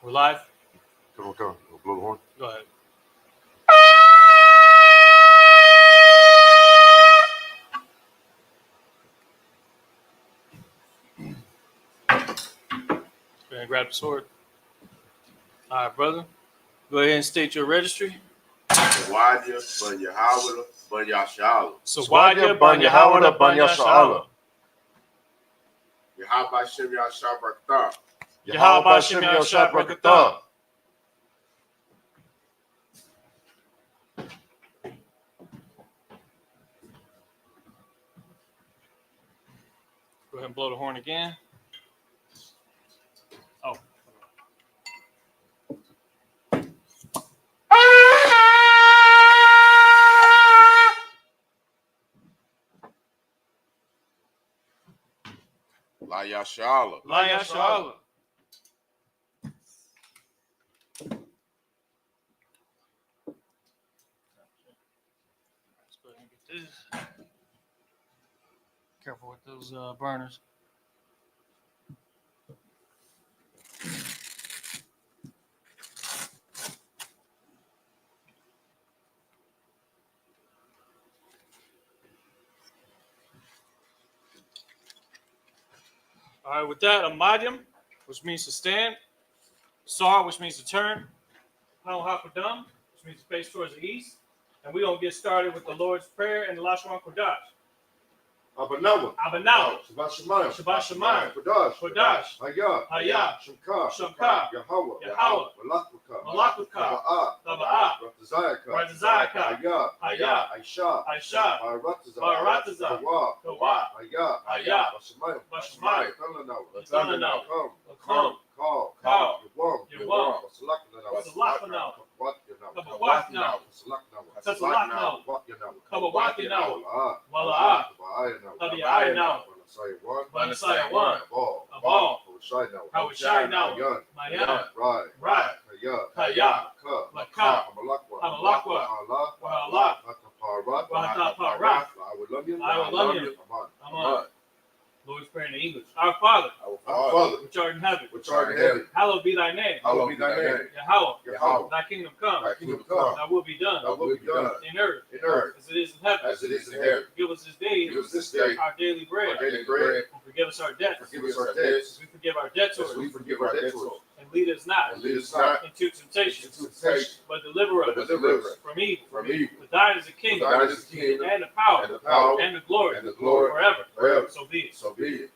We're live? Come on. We'll blow the horn. Go ahead. Go ahead and grab the sword. All right, brother. Go ahead and state your registry. Sawadia, ban Yahawah, ban Yashala. Sawadia, ban Yahawah, ban Yashala. Yahweh Shem Yashah Barakatah. Yahweh Shem Yashah Barakatah. Go ahead and blow the horn again. Oh. La Yashala. La Yashala. Let's go ahead and get this. Careful with those burners. All right, with that, a Madium, which means to stand. Sar, which means to turn. Hal-Hakadam, which means to face towards the east. And we're going to get started with the Lord's Prayer and the Lashon Kodash. Abanawa. Shabbat Shemayim. Shabbat Shemayim. Kodash. Hayah. Shamka. Yahweh. Malakutah. Taba'ah. Ratazayaka. Hayah. Aisha. Baratazah. Kawa. Hayah. Bashemayim. Latana. Call. Yawam. Wasalakana. Kabawakna. Tasalakna. Kabawakina. Wala'ah. Tabi'ayna. Manasaya 1. Abal. Hawashai now. Mayan. Right. Kaya. Laka. Hamalakwa. Wahala. Wahataparat. I will love you. Amen. Lord's Prayer in English. Our Father, which art in heaven, hallowed be thy name. Yahweh, thy kingdom come. Thy will be done. In earth. As it is in heaven. Give us this day our daily bread. And forgive us our debts. As we forgive our debtors. And lead us not into temptation, but deliver us from evil. For thine is the kingdom, and the power, and the glory, forever. So be it.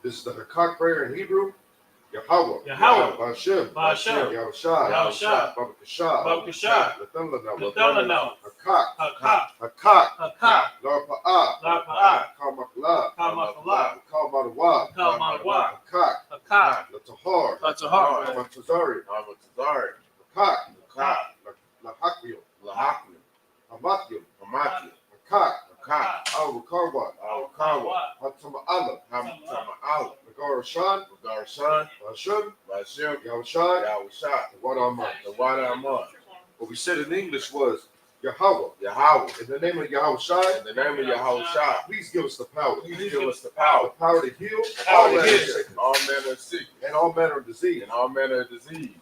This is the Hakak prayer in Hebrew. Yahweh. Ba'ashem. Yahushai. Babakashah. Lathalana. Hakak. Larpa'ah. Kalmakala. Kalmadawa. Hakak. Latahar. Matazari. Hakak. Lahakil. Hamakyim. Hakak. Al-Karwa. Hatama'ala. Nagarashan. Ba'ashem. Yahushai. The water Amon. What we said in English was Yahweh. In the name of Yahushai. Please give us the power. The power to heal. All manner of sickness. And all manner of disease.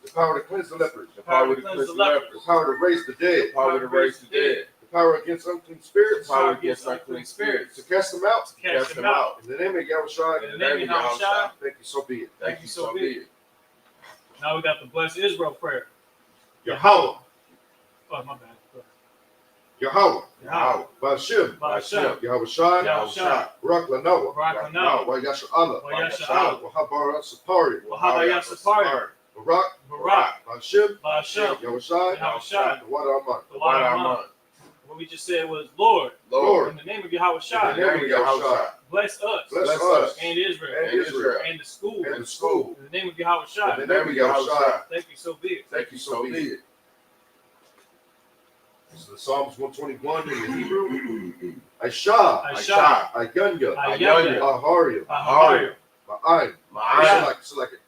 The power to cleanse the lepers. The power to raise the dead. The power against unclean spirits. To cast them out. In the name of Yahushai. Thank you, so be it. Now we got the Blessed Israel prayer. Yahweh. Oh, my bad. Yahweh. Ba'ashem. Yahushai. Barak Lanoah. Wa'yasha'Allah. Wahabarasapari. Barak. Ba'ashem. Yahushai. The water Amon. What we just said was, Lord. In the name of Yahushai. Bless us. And Israel. And the school. In the name of Yahushai. Thank you, so be it. This is the Psalms 121 in the Hebrew. Aisha. Ayanya. Aharia. Ma'ayin. Select it.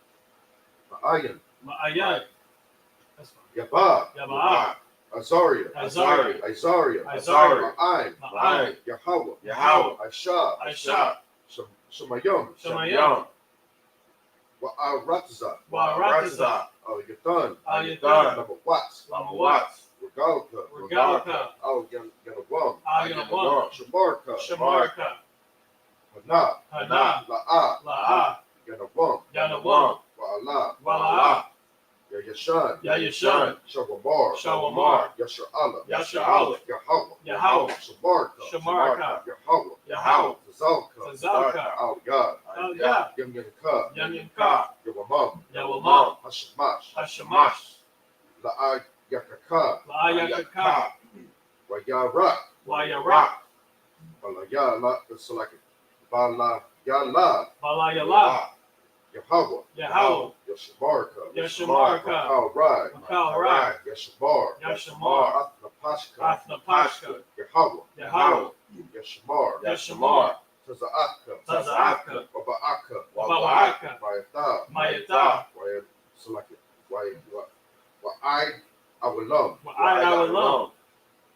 Ma'ayin. Yabah. Azaria. Ma'ayin. Yahweh. Aisha. Shamayam. Shamayam. Wa'arataza. Wa'arataza. Al-Yatan. Al-Yatan. Lama Watts. Lama Watts. Regalka. Regalka. Al-Yanawam. Al-Yanawam. Shamarka. Shamarka. Hana. Hana. La'a. La'a. Yanawam. Yanawam. Wa'ala. Wa'ala. Yashan. Yashan. Shawamar. Shawamar. Yasha'ala. Yasha'ala. Yahweh. Yahweh. Shamarka. Shamarka. Yahweh. Yahweh. Tazalka. Tazalka. Al-Yad. Al-Yad. Yamyanka. Yamyanka. Yawamam. Yawamam. Hashamash. Hashamash. La'a Yakaka. La'ayakaka. Wayarak. Wayarak. Balayala. It's like Balayala. Balayala. Yahweh. Yahweh. Yashamarka. Yashamarka. Al-Rai. Al-Rai. Yashamar. Yashamar. Athnapashka. Athnapashka. Yahweh. Yahweh. Yashamar. Yashamar. Taza'aka. Taza'aka. Waba'aka. Waba'aka. Mayata. Mayata. I will love. Wa'ai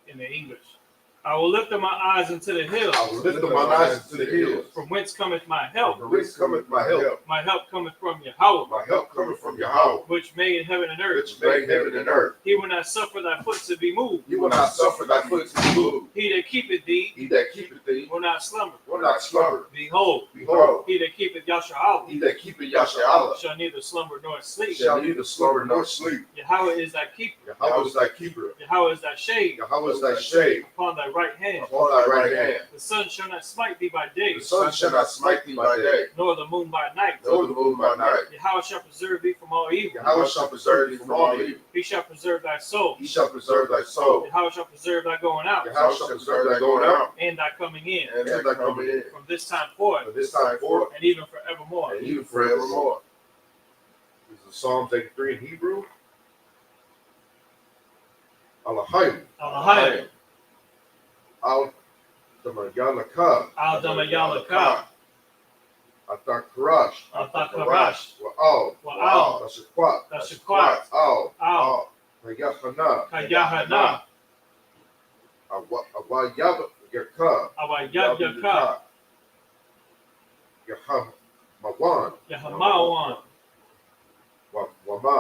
in the English. I will lift up my eyes into the hills. I will lift up my eyes into the hills. From whence cometh my help? From whence cometh my help? My help cometh from Yahweh. My help cometh from Yahweh. Which made heaven and earth. Which made heaven and earth. He will not suffer thy foot to be moved. He will not suffer thy foot to be moved. He that keepeth thee. He that keepeth thee. Will not slumber. Will not slumber. Behold. Behold. He that keepeth Yahshua. He that keepeth Yahshua. Shall neither slumber nor sleep. Shall neither slumber nor sleep. Yahweh is thy keeper. Yahweh is thy keeper. Yahweh is thy shade. Yahweh is thy shade. Upon thy right hand. Upon thy right hand. The sun shall not smite thee by day. The sun shall not smite thee by day. Nor the moon by night. Nor the moon by night. Yahweh shall preserve thee from all evil. Yahweh shall preserve thee from all evil. He shall preserve thy soul. He shall preserve thy soul. Yahweh shall preserve thy going out. Yahweh shall preserve thy going out. And thy coming in. And thy coming in. From this time forth. From this time forth. And even forevermore. And even forevermore. This is Psalms 83 in Hebrew. Alahayim. Alahayim. Al-Damayalaka. Al-Damayalaka. Atakarash. Atakarash. Wa'al. Wa'al. Tashakwat. Tashakwat. Al. Al. Kayahana. Kayahana. Awayabaka. Awayabaka. Yahamawan. Yahamawan. Wama.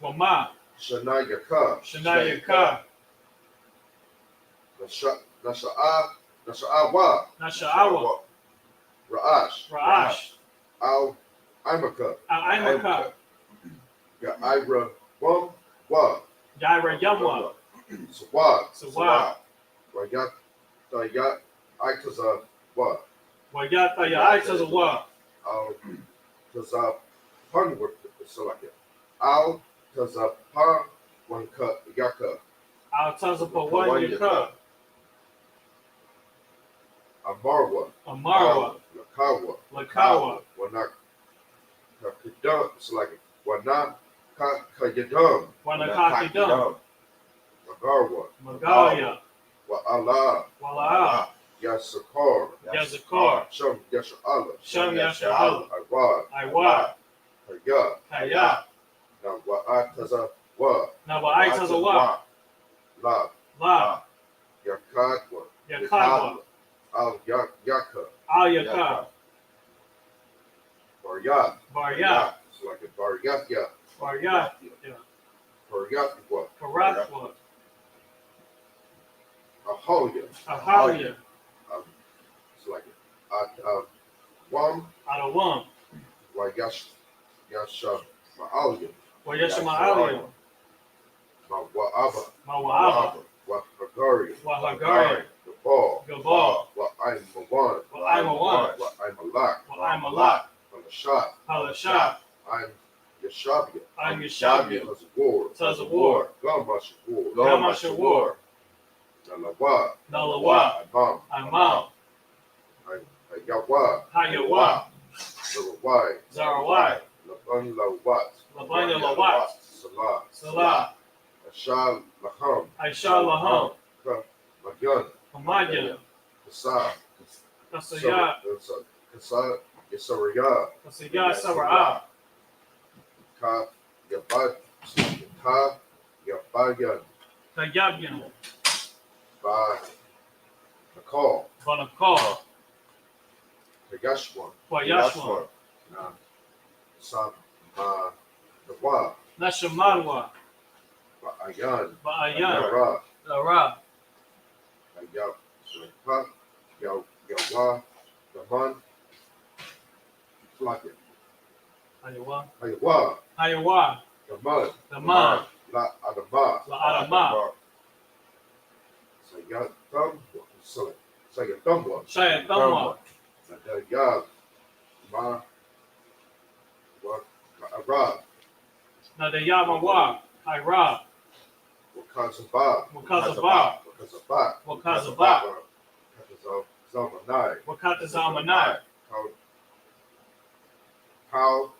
Wama. Shanayaka. Shanayaka. Nasha'awa. Nasha'awa. Ra'ash. Ra'ash. Al-Imaka. Al-Imaka. Ya'ira Wam Wa. Yaira Yamwa. Sawad. Sawad. Wayat Itaza Wa. Wayata Ya'itazawa. Al-Taza Panwak Salaka. Al-Taza Panwanka Yaka. Al-Tazapawan Yaka. Amarwa. Amarwa. Lakawa. Lakawa. Wanakadam. It's like Wanakayadam. Wanakakidam. Magarwa. Magalia. Wa'ala. Wala'a. Yasakar. Yazakar. Sham Yasha'ala. Sham Yasha'ala. Iwad. Iwad. Kaya. Kaya. Now Wa'ataza Wa. Nawa'itazawa. La. La. Yakadwa. Yakadwa. Al-Yaka. Al-Yaka. Baryat. Baryat. It's like a Baryat. Baryat. Baryat what? Karatwa. Aholia. Aholia. It's like Wam. Adawam. Yasha Ma'alia. Wayashama'alia. Ma'wa'aba. Mawa'aba. Wa'hagari. Wahagari. Gabal. Gabal. Wa'aimawan. Wa'aimawan. Wa'aimalak. Wa'aimalak. Halashat. Halashat. I'm Yashabia. I'm Yashabia. Tazawar. Tazawar. Gamashawar. Gamashawar. Nalawa. Nalawa. Imam. Imam. Hayawa. Hayawa. Zarawai. Zarawai. Laban Lawat. Labanya Lawat. Salah. Salah. Ashal Laham. Aisha Laham. Magyan. Hamadyan. Kasa. Kasaya. Kasa. Yasaraya. Kasaya Sara'ah. Ka Yabad. Ka Yabayan. Kayabyan. By Nakal. Banakal. Yashwan. kwa Yashwan. Na Sam Ma Nawa. Nashamanwa. Ba'ayan. Ba'ayan. Ra. Ra. Ayab. Shrekha. Yawa. Daman. Flakin. Ayawa. Ayawa. Ayawa. Daman. Daman. La Adama. La Adama. Sayatam. Sayatamwa. Shayatamwa. Nadayab. Ma. Arab. Nadayamawa. Ira. Wakazaba. Wakazaba. Wakazaba. Wakazaba. Zamanai. Wakatazamanai. How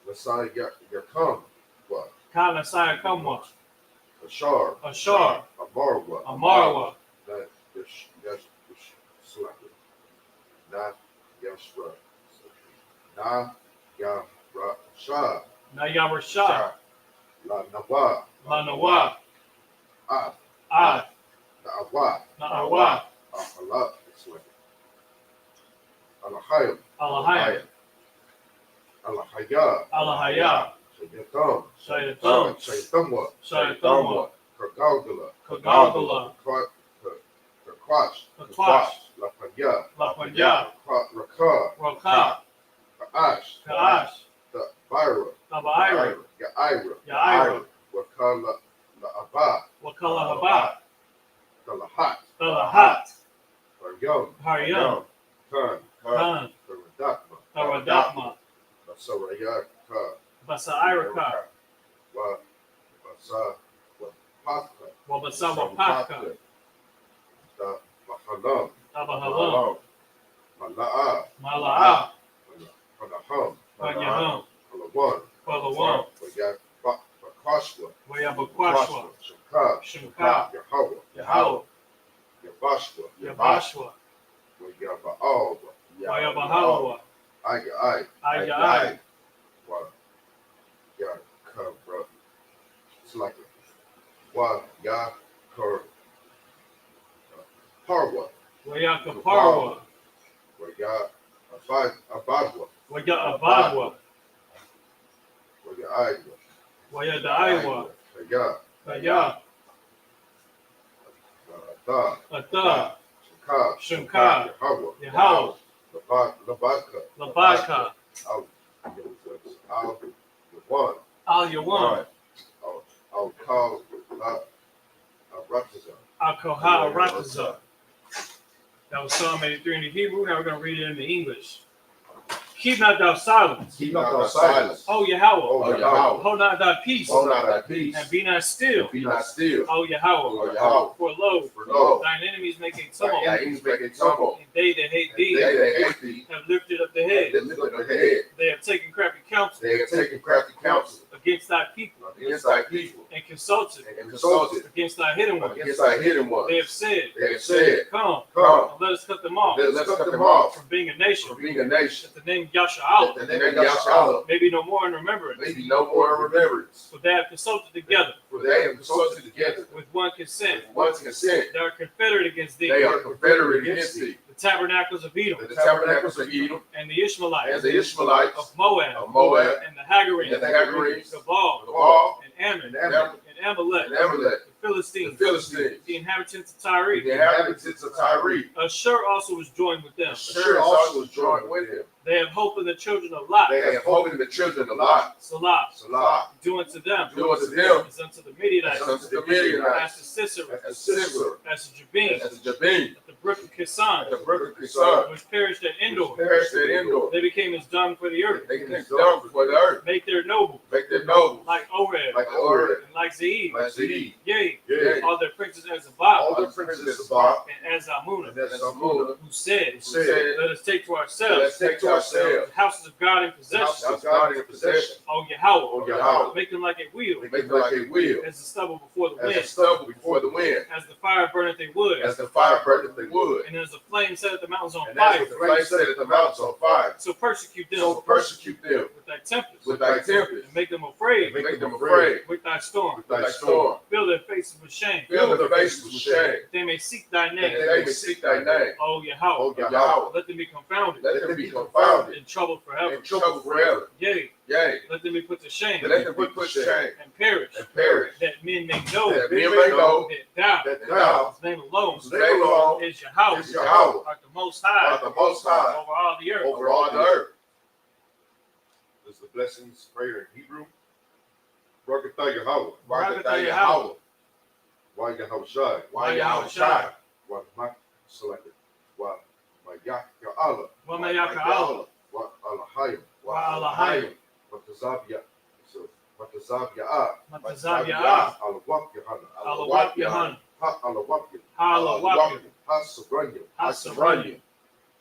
Messiah Yakum. What? Kana Sayakamwa. Ashar. Ashar. Amarwa. Amarwa. Not Yashra. Not Yashra. Na Yarasha. Nayarasha. La Nawa. Manawa. Ad. Ad. Na'awa. Na'awa. Allah. Alahayim. Alahayim. Alahaya. Alahaya. Shayatam. Shayatam. Shayatamwa. Shayatamwa. Kagalgala. Kagalgala. Kakwash. Kakwash. Lapanya. Lapanya. Raka. Raka. Kaash. Kaash. The Byra. Tabaira. Yaira. Yaira. Wakala La'aba. Wakala Haba. Talahat. Talahat. Haryam. Haryam. Khan. Khan. Taradakma. Taradakma. Basarayaka. Basairaka. Wa Basa. Wapaka. Wabasawa Paka. The Bahalam. Tabahalam. Mala'a. Mala'a. Panaham. Panyaham. Palawan. Palawan. Bakashwa. Wayabakwashwa. Shaka. Shimka. Yahweh. Yahweh. Yabashwa. Yabashwa. Wayaba'al. Wayabahawa. Ay. Ayai. Wa Ya Kabra. It's like Wa Ya Kar Parwa. Wayakaparwa. Wa Ya Abadwa. Waya Abadwa. Wa Ya Aywa. Waya Daiwa. Ya Kaya. Ata. Ata. Shaka. Shimka. Yahweh. Yahweh. Labaka. Labaka. Al Yawan. Al Yawan. I'll call Rataza. Al Koha Rataza. That was Psalm 83 in the Hebrew. Now we're going to read it in the English. Keep not thou silence. Keep not thou silence. O Yahweh. O Yahweh. Hold not thy peace. Hold not thy peace. And be not still. Be not still. O Yahweh. O Yahweh. For lo, thine enemies make a tumult. Thine enemies make a tumult. And they that hate thee They that hate thee have lifted up the head. they lift up their head. They have taken crafty counsel They have taken crafty counsel against thy people against thy people and consulted and consulted against thy hidden ones. against thy hidden ones. They have said, They have said, Come, Come, and let us cut them off let's cut them off from being a nation. from being a nation. That the name Yasha'al The name of Yahshua may be no more in remembrance. may be no more in remembrance. For they have consulted together For they have consulted together with one consent. with one consent. They are confederate against thee. They are confederate against thee. The tabernacles of Edom The tabernacles of Edom and the Ishmaelites and the Ishmaelites of Moab of Moab and the Hagarenes, and the Hagarenes, Gabal Gabal and Ammon and Ammon and Amalek, and Amalek, the Philistines, the Philistines, the inhabitants of Tyre. the inhabitants of Tyre. Ashur also was joined with them. Ashur also was joined with him. They have hope in the children of Lot. They have hope in the children of Lot. Salah. Salah. Do unto them Do unto them as unto the Midianites, as unto the Midianites, as to Sisera, as Sisera, as to Jabin, as Jabin, at the brook of Kisan, the brook of Kisan, which perished at Endor. perished at Endor. They became as dung for the earth. They came down before the earth. Make their noble, Make them noble, like Oreb, like Oreb, and like Zeid. like Zedek. Yea, Yea. all their princes as All Abab the princes of Bob and as Amunah, and as Amunah who said, said, Let us take to Let's ourselves take to ourselves the houses of God in the possession. house of God in possession. O Yahweh, O Yahweh. make them like a wheel, Make them like a wheel, as the stubble before the as the wind, stubble before the wind, as the fire burneth a wood, as the fire burneth the wood, and as the flame setteth the mountains on and as fire. the flame setteth the mountains on fire. So persecute them So persecute them with thy tempest, with thy tempest, and make them afraid and make them afraid with thy storm. with thy storm. Fill their faces faces with shame. Fill their faces with shame. That they may seek thy That name. they may seek thy name. O Yahweh. O Yahweh. Let them be confounded. Let them be confounded. In trouble forever. In trouble forever. Yea. Yea. Let them be put to shame. Let them be put to shame. And perish. And perish. That men may know. That men may know. That thou. thou. His name alone. His name alone. Is Yahweh. Is Yahweh. Art the most high. Art the most high. Over all the earth. Over all the earth. This is the blessings prayer in Hebrew. Barakatah Yahweh. Barakatah Yahweh. Why Yahweh Shai. Why Yahweh Shai. Why Mak selected. Why Mayak Ya'ala. Wa Mayak Ya'ala. Why Allahayim. Wa Allahayim. Matazav Ya'ah. Matazav Ya'ah. Alawak Yahana. Alawak Yahan. Ha Alawak. Alawak. Ha Sabranya. Ha Sabranya.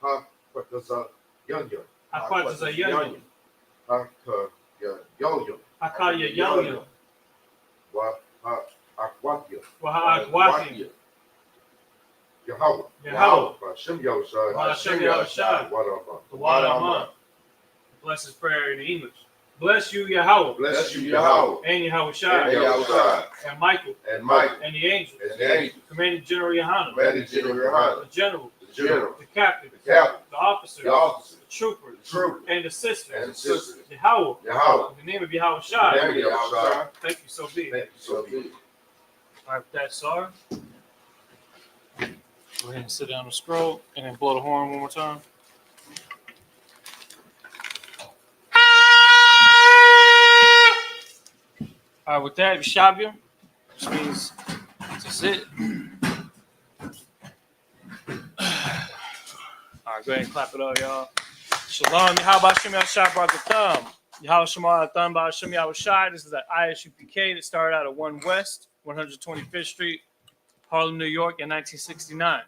Ha Pataza Yanya. Ha Pataza Yanya. Ha Yalya. Ha Kaya Yanya. Wa Ha Akwatya. Wa Ha Akwati. Yahweh. Yahweh. Hashem Yahushai. Hashem Yahushai. Wadama. The Wadama. Bless his prayer in English. Bless you, Yahweh. Bless you, Yahweh. And Yahweh Shai. And Yahushai. And Michael. And Mike. And the angels. And the angels. Commanding General Yohanan. Commanding General Yohanan. The general. The general. The captain. The captain. The officer. The officer. The trooper. The trooper. And the sister. And the sister. Yahweh. Yahweh. In the name of Yahweh In Shai. the name of Yahushai. Thank you, so be. Thank you so be. All right, that's Sar. Go ahead and sit down and scroll and then blow the horn one more time. All right, with that, Shabia, which means that's it. All right, go ahead and clap it up, y'all. Shalom, Yahweh Shem Yahshai Barakatam. Yahweh Shema Atam Ba Shem Yahushai. This is at ISUPK that started out at 1 West, 125th Street, Harlem, New York in 1969,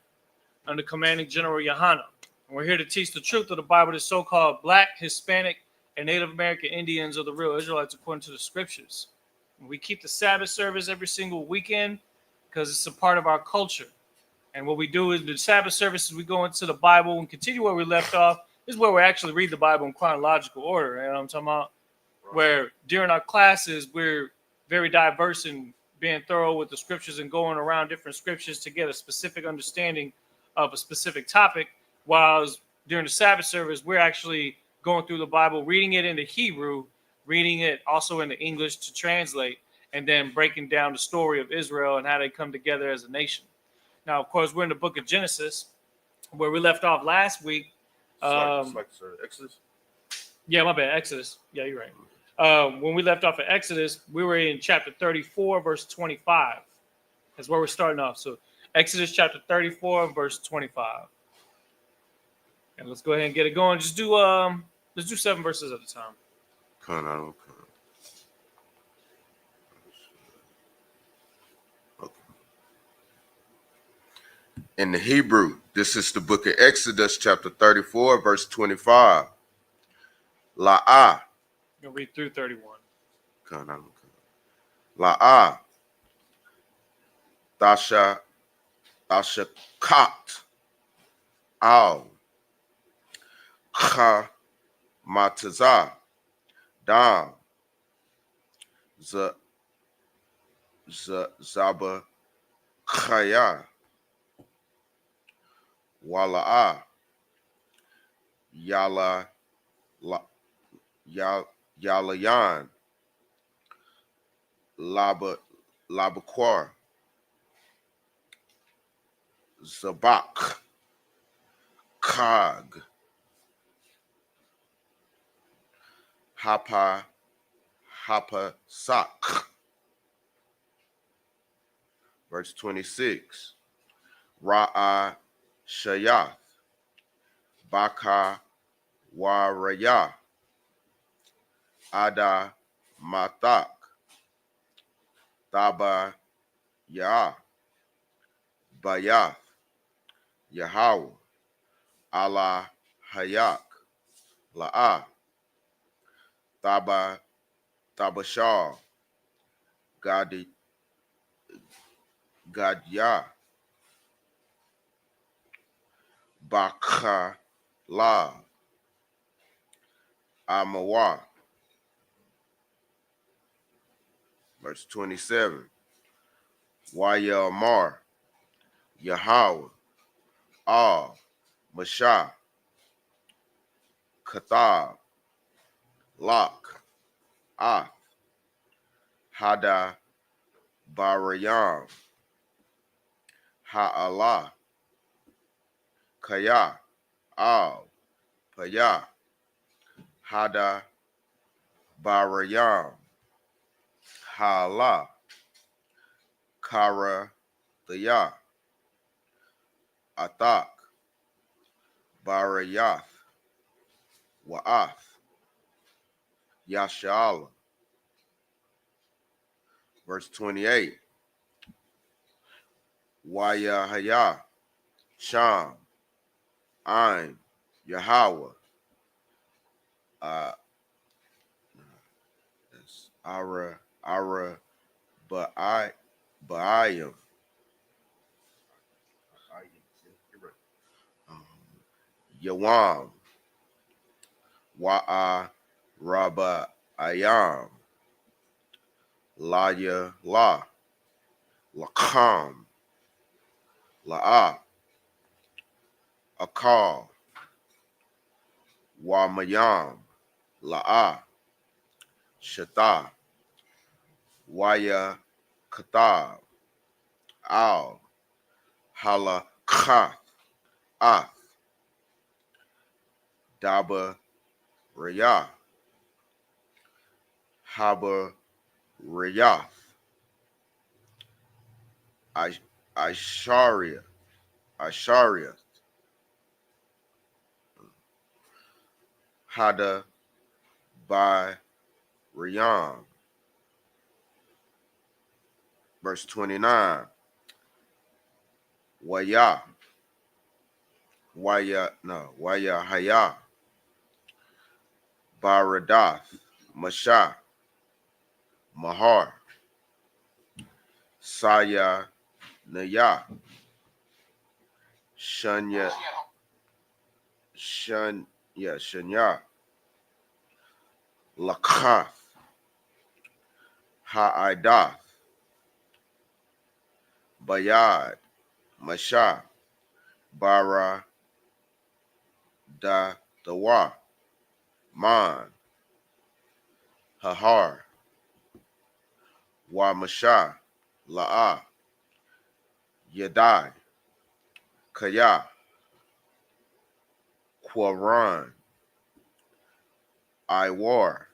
under commanding General Yohanan. And we're here to teach the truth of the Bible to so-called Black, Hispanic, and Native American Indians are the real Israelites according to the scriptures. And we keep the Sabbath service every single weekend because it's a part of our culture. And what we do is the Sabbath service is we go into the Bible and continue where we left off. This is where we actually read the Bible in chronological order. You know what I'm talking about? Where during our classes, we're very diverse and being thorough with the scriptures and going around different scriptures to get a specific understanding of a specific topic. While during the Sabbath service, we're actually going through the Bible, reading it into Hebrew, reading it also into English to translate, and then breaking down the story of Israel and how they come together as a nation. Now, of course, we're in the book of Genesis, where we left off last week. Exodus? Yeah, my bad. Exodus. Yeah, you're right. When we left off at Exodus, we were in chapter 34, verse 25. That's where we're starting off. So Exodus chapter 34, verse 25. And let's go ahead and get it going. Just do let's do 7 verses at a time. Okay. In the Hebrew, this is the book of Exodus, chapter 34, verse 25. La'ah. You'll read through 31. La'ah. Tasha kat. Al. Kha mataza. Dam. Zaba khaya. Wala'a. Yala Yalayan. Labaquar. Zabak. Kag. Hapa Sak. Verse 26. Ra'a Shayath. Baka Waraya. Ada Matak. Taba Ya. Bayath. Yahweh. Allah Hayak. La'ah. Tabashar. Gadya. Bakala. Amawa. Verse 27. Wayamar, Yahweh, Al, Mashah, Kathab, Lak, Ath, Hada, Barayam, Ha'Allah, Kaya, Al, Paya, Hada, Barayam, Ha'Allah, Kara, Thaya, Athak, Barayath, Wa'ath, Yasha'Allah. Verse 28. Wayahaya, Sham, Ain, Yahweh, that's Ara, Ba'ayim, Yawam, Wa'a, Rabba, Ayam, Laya, La, Lakam, La'a, Akal, Wamayam, La'a, Shata, Waya, Katab, Al, Halakath, Ath, Daba, Rayah, Haba, Rayath, Isharia, Hada, by Rayam. Verse 29. Waya Haya, Baradath, Masha, Mahar, Saya, Naya, Shanya, Shanya, Lakath, Ha'adath, Bayad, Masha, Bara, Dawa, Man, Hahar, Wa Masha, La'a, Yadai, Kaya, Quran, Iwar,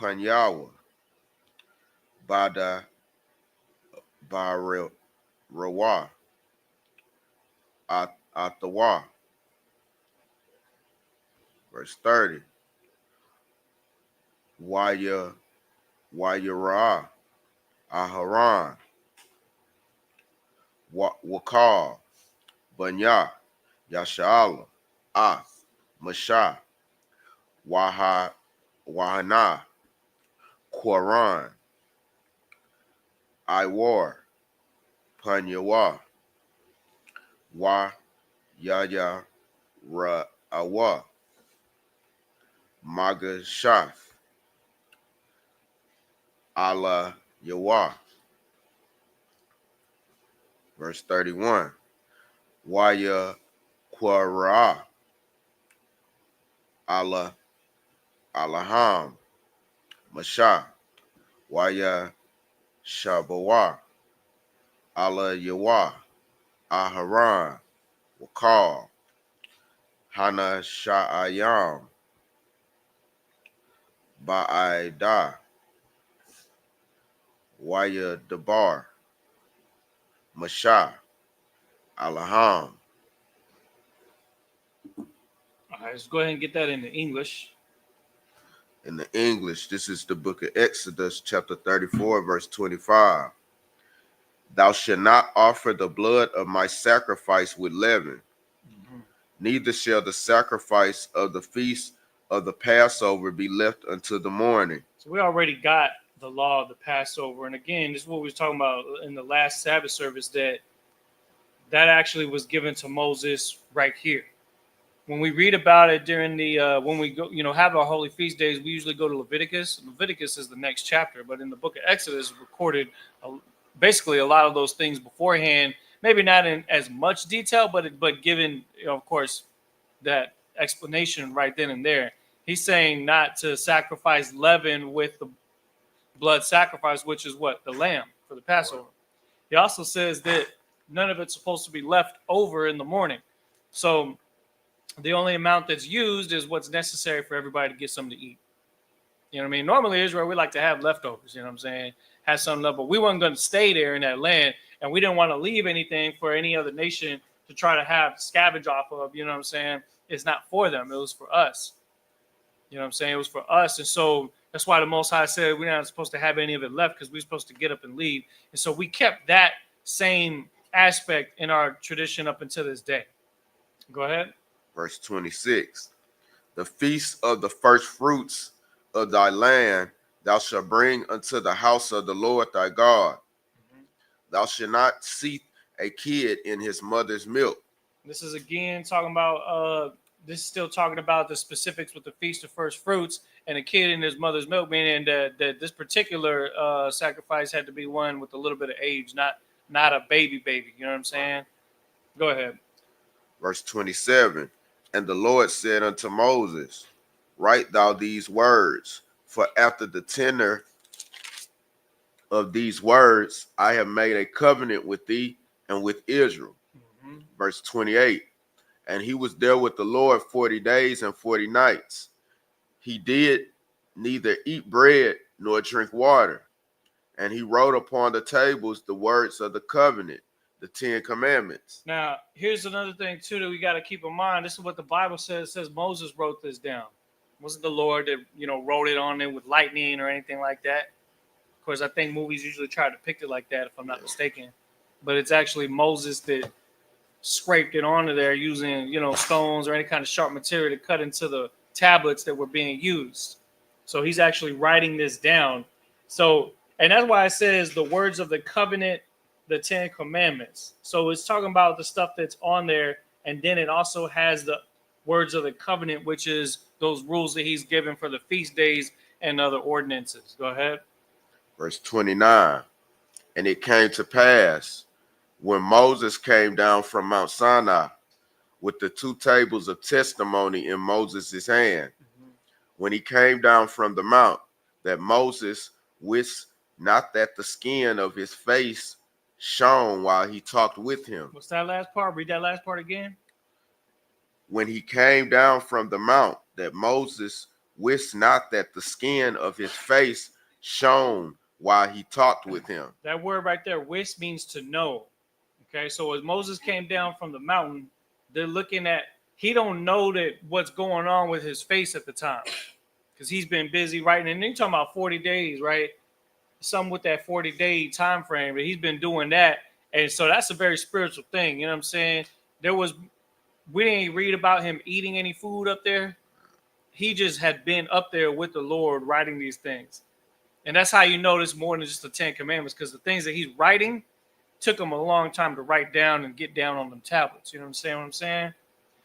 Panyawa, Bada, Rawa, Atawa. Verse 30. Wayara, Aharon, Wakal, Banya, Yasha'Allah, Ath, Masha, Wahana, Quran, Iwar, Panyawa, Wa Yaya Ra'awa, Maga Shaf, Allah Yawa. Verse 31. Waya Quara, Allah Allaham, Masha, Waya Shabawa, Allah Yawa, Aharan, Wakal, Hana Sha'ayam, Ba'ida, Waya Dabar, Masha, Allaham. All right, let's go ahead and get that into English. In the English, this is the book of Exodus, chapter 34, verse 25. Thou shalt not offer the blood of my sacrifice with leaven, neither shall the sacrifice of the feast of the Passover be left until the morning. So we already got the law of the Passover. And again, this is what we were talking about in the last Sabbath service, that actually was given to Moses right here. when we read about it during the when we go, have our holy feast days, we usually go to Leviticus. Leviticus is the next chapter, but in the book of Exodus, recorded basically a lot of those things beforehand. Maybe not in as much detail, but given, of course, that explanation right then and there. He's saying not to sacrifice leaven with the blood sacrifice, which is what? The lamb for the Passover. He also says that none of it's supposed to be left over in the morning. So the only amount that's used is what's necessary for everybody to get something to eat. You know what I mean? Normally, Israel, we like to have leftovers, you know what I'm saying? Have some left, but we weren't going to stay there in that land, and we didn't want to leave anything for any other nation to try to have scavenge off of, you know what I'm saying? It's not for them. It was for us. You know what I'm saying? It was for us. And so that's why the Most High said we're not supposed to have any of it left, because we're supposed to get up and leave. And so we kept that same aspect in our tradition up until this day. Go ahead. Verse 26. The feast of the first fruits of thy land thou shalt bring unto the house of the Lord thy God. Mm-hmm. Thou shalt not seethe a kid in his mother's milk. This is again talking about this is still talking about the specifics with the feast of first fruits and a kid in his mother's milk, meaning that this particular sacrifice had to be one with a little bit of age, not a baby. You know what I'm saying? Go ahead. Verse 27. And the Lord said unto Moses, write thou these words, for after the tenor of these words I have made a covenant with thee and with Israel. Mm-hmm. Verse 28. And he was there with the Lord 40 days and 40 nights. He did neither eat bread nor drink water. And he wrote upon the tables the words of the covenant, the 10 commandments. Now, here's another thing, too, that we got to keep in mind. This is what the Bible says. It says Moses wrote this down. It wasn't the Lord that, wrote it on it with lightning or anything like that. Of course, I think movies usually try to depict it like that, if I'm not mistaken. But it's actually Moses that scraped it onto there using, stones or any kind of sharp material to cut into the tablets that were being used. So he's actually writing this down. So, and that's why it says the words of the covenant, the 10 commandments. So it's talking about the stuff that's on there. And then it also has the words of the covenant, which is those rules that he's given for the feast days and other ordinances. Go ahead. Verse 29. And it came to pass when Moses came down from Mount Sinai with the 2 tables of testimony in Moses' hand, when he came down from the mount, that Moses wist not that the skin of his face shone while he talked with him. What's that last part? Read that last part again. When he came down from the mount, that Moses wist not that the skin of his face shone while he talked with him. That word right there, wist, means to know. Okay, so as Moses came down from the mountain, they're looking at, he don't know that what's going on with his face at the time, because he's been busy writing. And you're talking about 40 days, right? Something with that 40-day time frame, but he's been doing that. And so that's a very spiritual thing. You know what I'm saying? We didn't read about him eating any food up there. He just had been up there with the Lord writing these things. And that's how you know this more than just the 10 commandments, because the things that he's writing took him a long time to write down and get down on them tablets. You know what I'm saying?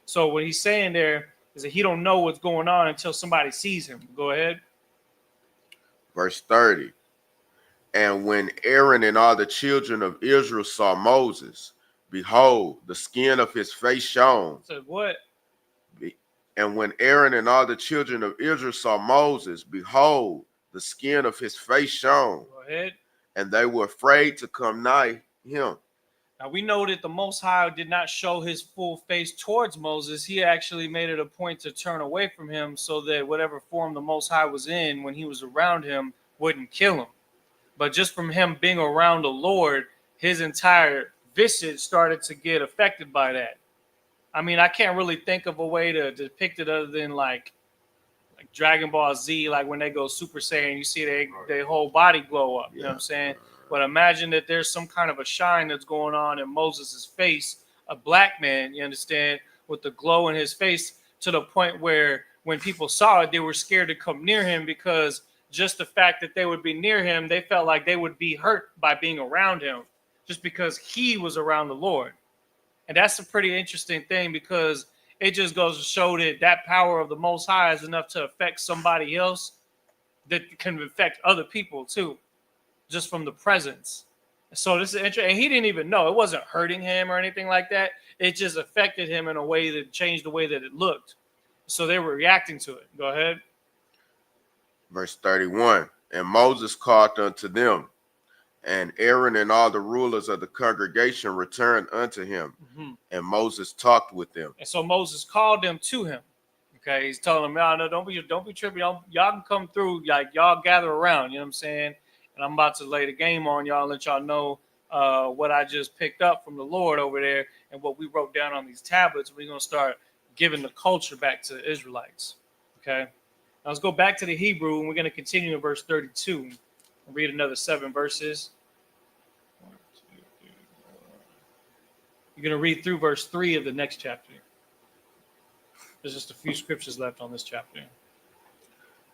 So what he's saying there is that he don't know what's going on until somebody sees him. Go ahead. Verse 30. And when Aaron and all the children of Israel saw Moses, behold, the skin of his face shone. So what? And when Aaron and all the children of Israel saw Moses, behold, the skin of his face shone. Go ahead. And they were afraid to come nigh him. Now we know that the Most High did not show his full face towards Moses. He actually made it a point to turn away from him so that whatever form the Most High was in when he was around him wouldn't kill him. But just from him being around the Lord, his entire visage started to get affected by that. I mean, I can't really think of a way to depict it other than like Dragon Ball Z, like when they go Super Saiyan, you see their whole body glow up. You know what I'm saying? But imagine that there's some kind of a shine that's going on in Moses' face, a black man, you understand, with the glow in his face, to the point where when people saw it, they were scared to come near him, because just the fact that they would be near him, they felt like they would be hurt by being around him just because he was around the Lord. And that's a pretty interesting thing, because it just goes to show that power of the Most High is enough to affect somebody else that can affect other people too, just from the presence. So this is interesting. And he didn't even know. It wasn't hurting him or anything like that. It just affected him in a way that changed the way that it looked. So they were reacting to it. Go ahead. Verse 31. And Moses called unto them, and Aaron and all the rulers of the congregation returned unto him. Mm-hmm. And Moses talked with them. And so Moses called them to him. Okay, he's telling them, no, don't be tripping. Y'all can come through. Like, y'all gather around. You know what I'm saying? And I'm about to lay the game on y'all and let y'all know what I just picked up from the Lord over there and what we wrote down on these tablets. We're going to start giving the culture back to the Israelites. Okay? Now let's go back to the Hebrew, and we're going to continue in verse 32 and read another 7 verses. You're going to read through verse 3 of the next chapter. There's just a few scriptures left on this chapter.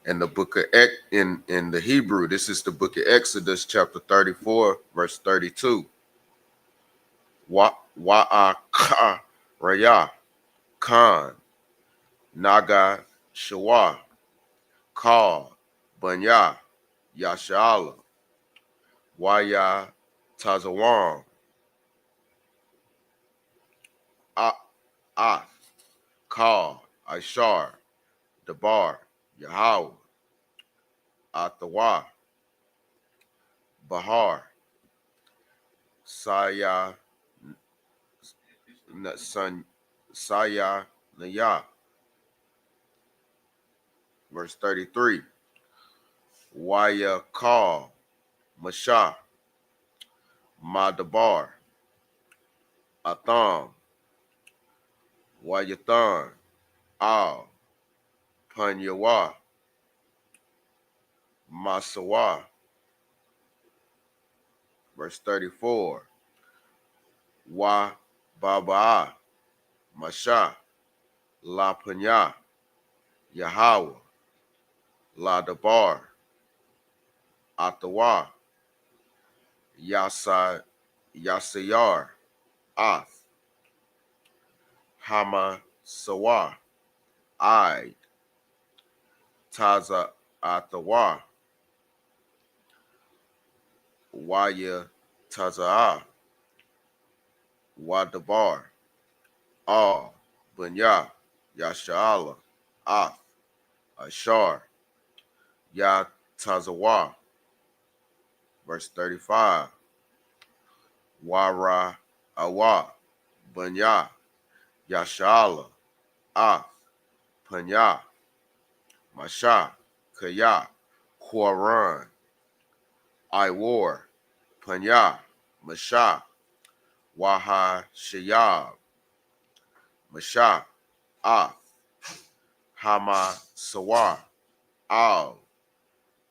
In the book of in the Hebrew, this is the book of Exodus, chapter 34, verse 32. Wa'aka raya khan naga shawa ka banya yashala waya tazawam a ka ishar dabar Yahweh Atawa Bahar Saya Naya. Verse 33. Waya Ka Masha Madabar Atham Wayathan Al Panyawa Masawa. Verse 34. Wa Baba Masha La Panya Yahweh La Dabar Atawa Yasayar Ath Hama Sawa Id Taza Atawa Waya Taza'a Wadabar Al Bunya Yashala Ath Ashar Ya Tazawa. Verse 35. Wara Awa Bunya Yashala Ath Panya Masha Kaya Quran Iwar Panya Masha Waha Shayab Masha Ath Hama Sawa Al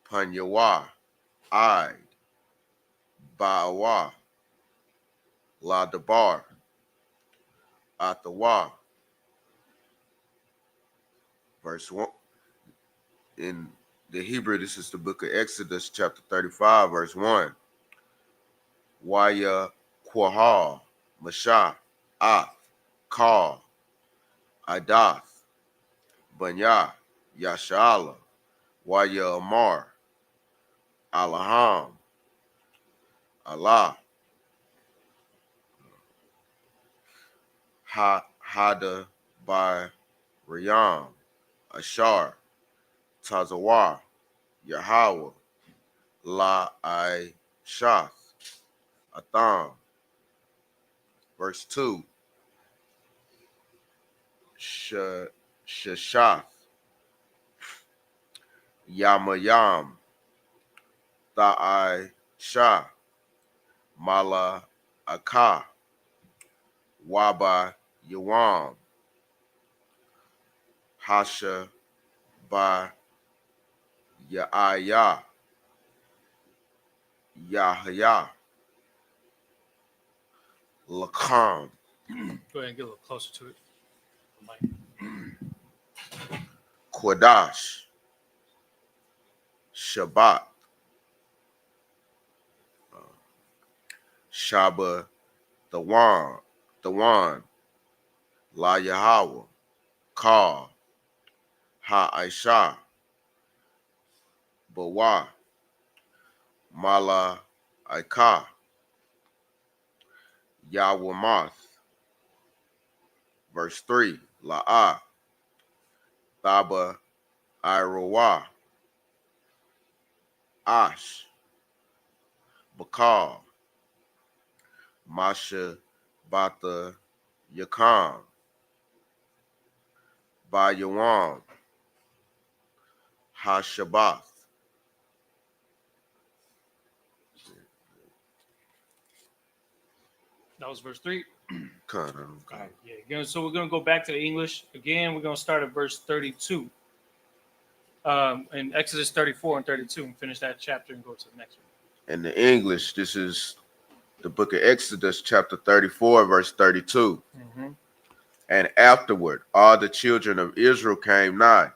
Panyawa I Ba'awa La Dabar Atawa. Verse 1. In the Hebrew, this is the book of Exodus, chapter 35, verse 1. Waya Quahal Masha Ath Ka Adath Banya Yashala Waya Amar Alaham Allah Hada by Rayam Ashar Tazawa Yahweh La I Shath Atham. Verse 2. Shashath Yamayam Tha'ai Shah Mala Aka Waba Yawam Hasha Ba Ya'aya Yahya Lakam. Go ahead and get a little closer to it. Kodash Shabbat Shaba the Wan La Yahweh Bakal, Ha-Aisha, Bawa, Mala Aika, Yawamoth. Verse 3, La'ah, Thaba, Irowa, Ash, Bakal, Masha, Bata, Yakam, Bayawam, Hashabath. That was verse 3. Kind of. All right, yeah. So we're going to go back to the English. Again, we're going to start at verse 32. In Exodus 34 and 32, and finish that chapter and go to the next one. In the English, this is the book of Exodus, chapter 34, verse 32. Mm-hmm. And afterward, all the children of Israel came nigh,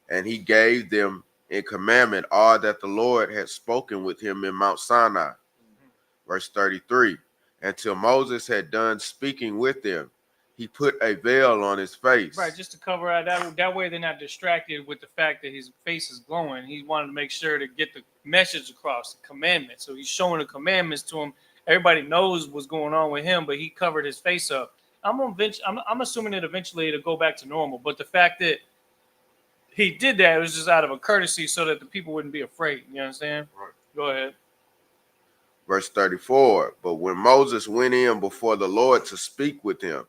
and he gave them in commandment all that the Lord had spoken with him in Mount Sinai. Mm-hmm. Verse 33, until Moses had done speaking with them, he put a veil on his face. Right, just to cover that way they're not distracted with the fact that his face is glowing. He wanted to make sure to get the message across, the commandments. So he's showing the commandments to him. Everybody knows what's going on with him, but he covered his face up. I'm assuming that eventually it'll go back to normal. But the fact that he did that, it was just out of a courtesy so that the people wouldn't be afraid. You understand? Right. Go ahead. Verse 34, but when Moses went in before the Lord to speak with him,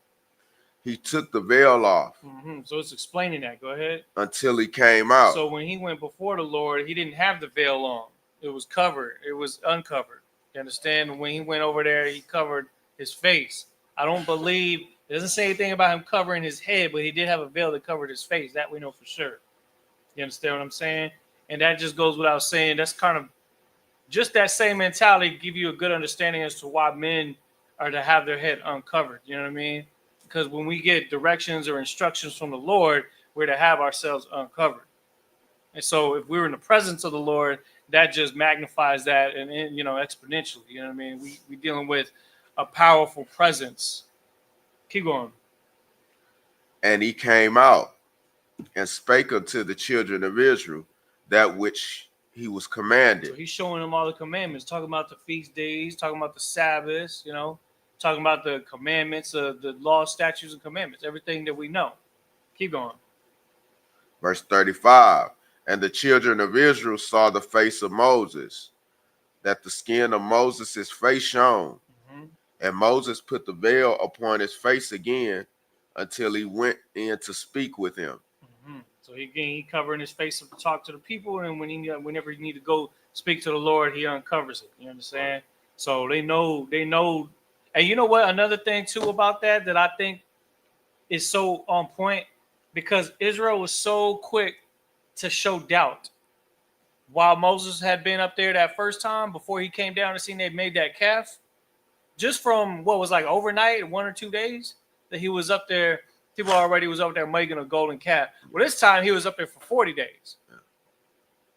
he took the veil off. Mm-hmm. So it's explaining that. Go ahead. Until he came out. So when he went before the Lord, he didn't have the veil on. It was covered. It was uncovered. You understand? When he went over there, he covered his face. I don't believe, it doesn't say anything about him covering his head, but he did have a veil that covered his face. That we know for sure. You understand what I'm saying? And that just goes without saying. That's kind of just that same mentality give you a good understanding as to why men are to have their head uncovered. You know what I mean? Because when we get directions or instructions from the Lord, we're to have ourselves uncovered. And so if we're in the presence of the Lord, that just magnifies that and exponentially. You know what I mean? We dealing with a powerful presence. Keep going. And he came out and spake unto the children of Israel that which he was commanded. So he's showing them all the commandments, talking about the feast days, talking about the Sabbaths, talking about the commandments, the law, statutes, and commandments, everything that we know. Keep going. Verse 35, and the children of Israel saw the face of Moses, that the skin of Moses' face shone. Mm-hmm. And Moses put the veil upon his face again until he went in to speak with him. Mm-hmm. So he covering his face to talk to the people, and whenever he need to go speak to the Lord, he uncovers it. You understand? So they know. And you know what? Another thing too about that I think is so on point, because Israel was so quick to show doubt. While Moses had been up there that first time before he came down and seen they made that calf, just from what was like overnight, 1 or 2 days that he was up there, people already was up there making a golden calf. Well, this time he was up there for 40 days.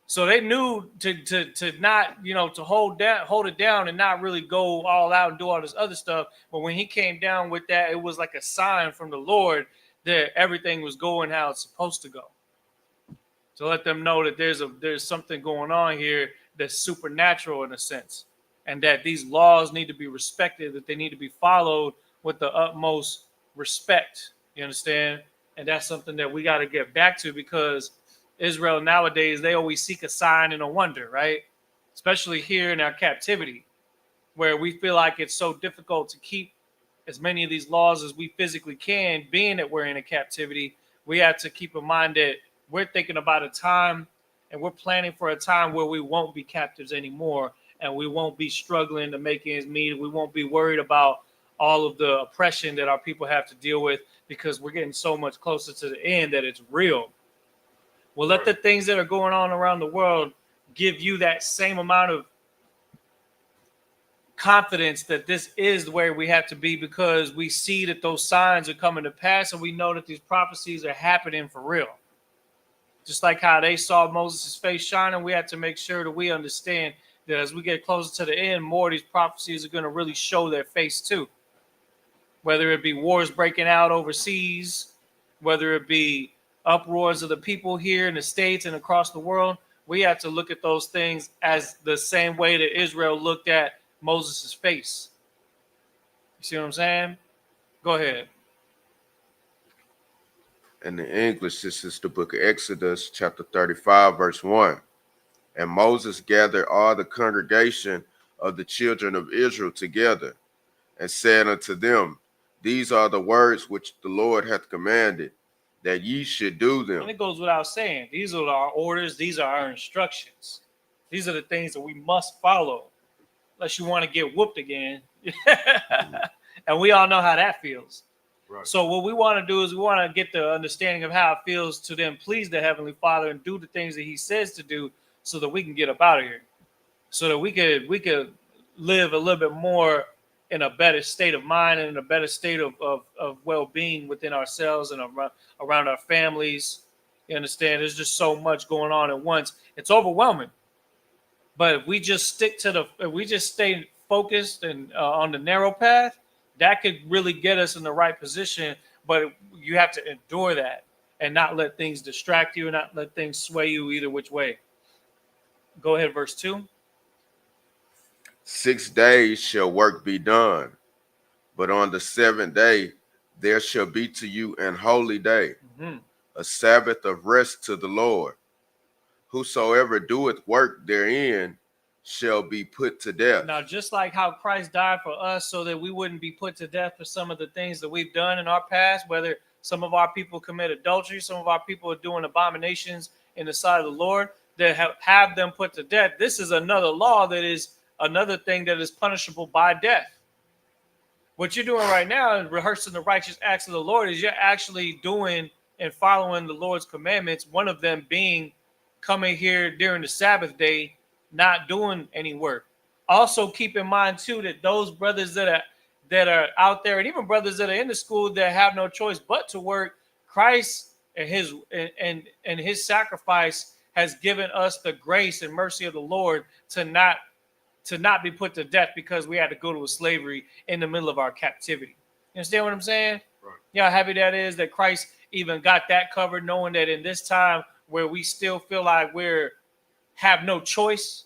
So they knew to not, to hold it down and not really go all out and do all this other stuff. But when he came down with that, it was like a sign from the Lord that everything was going how it's supposed to go. To let them know that there's something going on here that's supernatural in a sense, and that these laws need to be respected, that they need to be followed with the utmost respect. You understand? And that's something that we got to get back to, because Israel nowadays, they always seek a sign and a wonder, right? Especially here in our captivity, where we feel like it's so difficult to keep as many of these laws as we physically can, being that we're in a captivity. We have to keep in mind that we're thinking about a time, and we're planning for a time where we won't be captives anymore, and we won't be struggling to make ends meet. We won't be worried about all of the oppression that our people have to deal with, because we're getting so much closer to the end that it's real. Well, let the things that are going on around the world give you that same amount of confidence that this is where we have to be, because we see that those signs are coming to pass, and we know that these prophecies are happening for real. Just like how they saw Moses' face shining, we have to make sure that we understand that as we get closer to the end, more of these prophecies are going to really show their face too. Whether it be wars breaking out overseas, whether it be uproars of the people here in the States and across the world, we have to look at those things as the same way that Israel looked at Moses' face. You see what I'm saying? Go ahead. In the English, this is the book of Exodus, chapter 35, verse 1. And Moses gathered all the congregation of the children of Israel together and said unto them, these are the words which the Lord hath commanded, that ye should do them. And it goes without saying, these are our orders, these are our instructions. These are the things that we must follow, unless you want to get whooped again. And we all know how that feels. Right. So what we want to do is we want to get the understanding of how it feels to then please the Heavenly Father and do the things that He says to do, so that we can get up out of here, so that we could live a little bit more in a better state of mind and in a better state of well-being within ourselves and around our families. You understand? There's just so much going on at once. It's overwhelming. But if we just stay focused and on the narrow path, that could really get us in the right position. But you have to endure that and not let things distract you and not let things sway you either which way. Go ahead, verse 2. 6 days shall work be done, but on the 7th day there shall be to you an holy day, a Sabbath of rest to the Lord. Whosoever doeth work therein shall be put to death. Now, just like how Christ died for us so that we wouldn't be put to death for some of the things that we've done in our past, whether some of our people commit adultery, some of our people are doing abominations in the sight of the Lord, that have them put to death. This is another law that is another thing that is punishable by death. What you're doing right now in rehearsing the righteous acts of the Lord is you're actually doing and following the Lord's commandments, one of them being coming here during the Sabbath day, not doing any work. Also keep in mind too that those brothers that are out there, and even brothers that are in the school that have no choice but to work, Christ and his sacrifice has given us the grace and mercy of the Lord to not be put to death because we had to go to a slavery in the middle of our captivity. You understand what I'm saying? Right. You know how happy that is that Christ even got that covered, knowing that in this time where we still feel like have no choice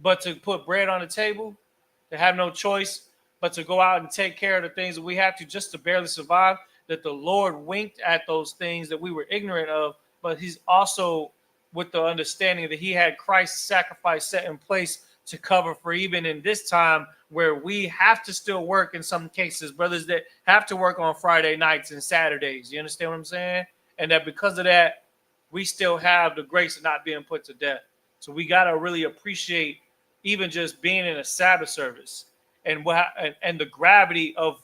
but to put bread on the table, to have no choice but to go out and take care of the things that we have to just to barely survive, that the Lord winked at those things that we were ignorant of, but He's also with the understanding that He had Christ's sacrifice set in place to cover for even in this time where we have to still work in some cases, brothers that have to work on Friday nights and Saturdays. You understand what I'm saying? And that because of that, we still have the grace of not being put to death. So we got to really appreciate even just being in a Sabbath service and the gravity of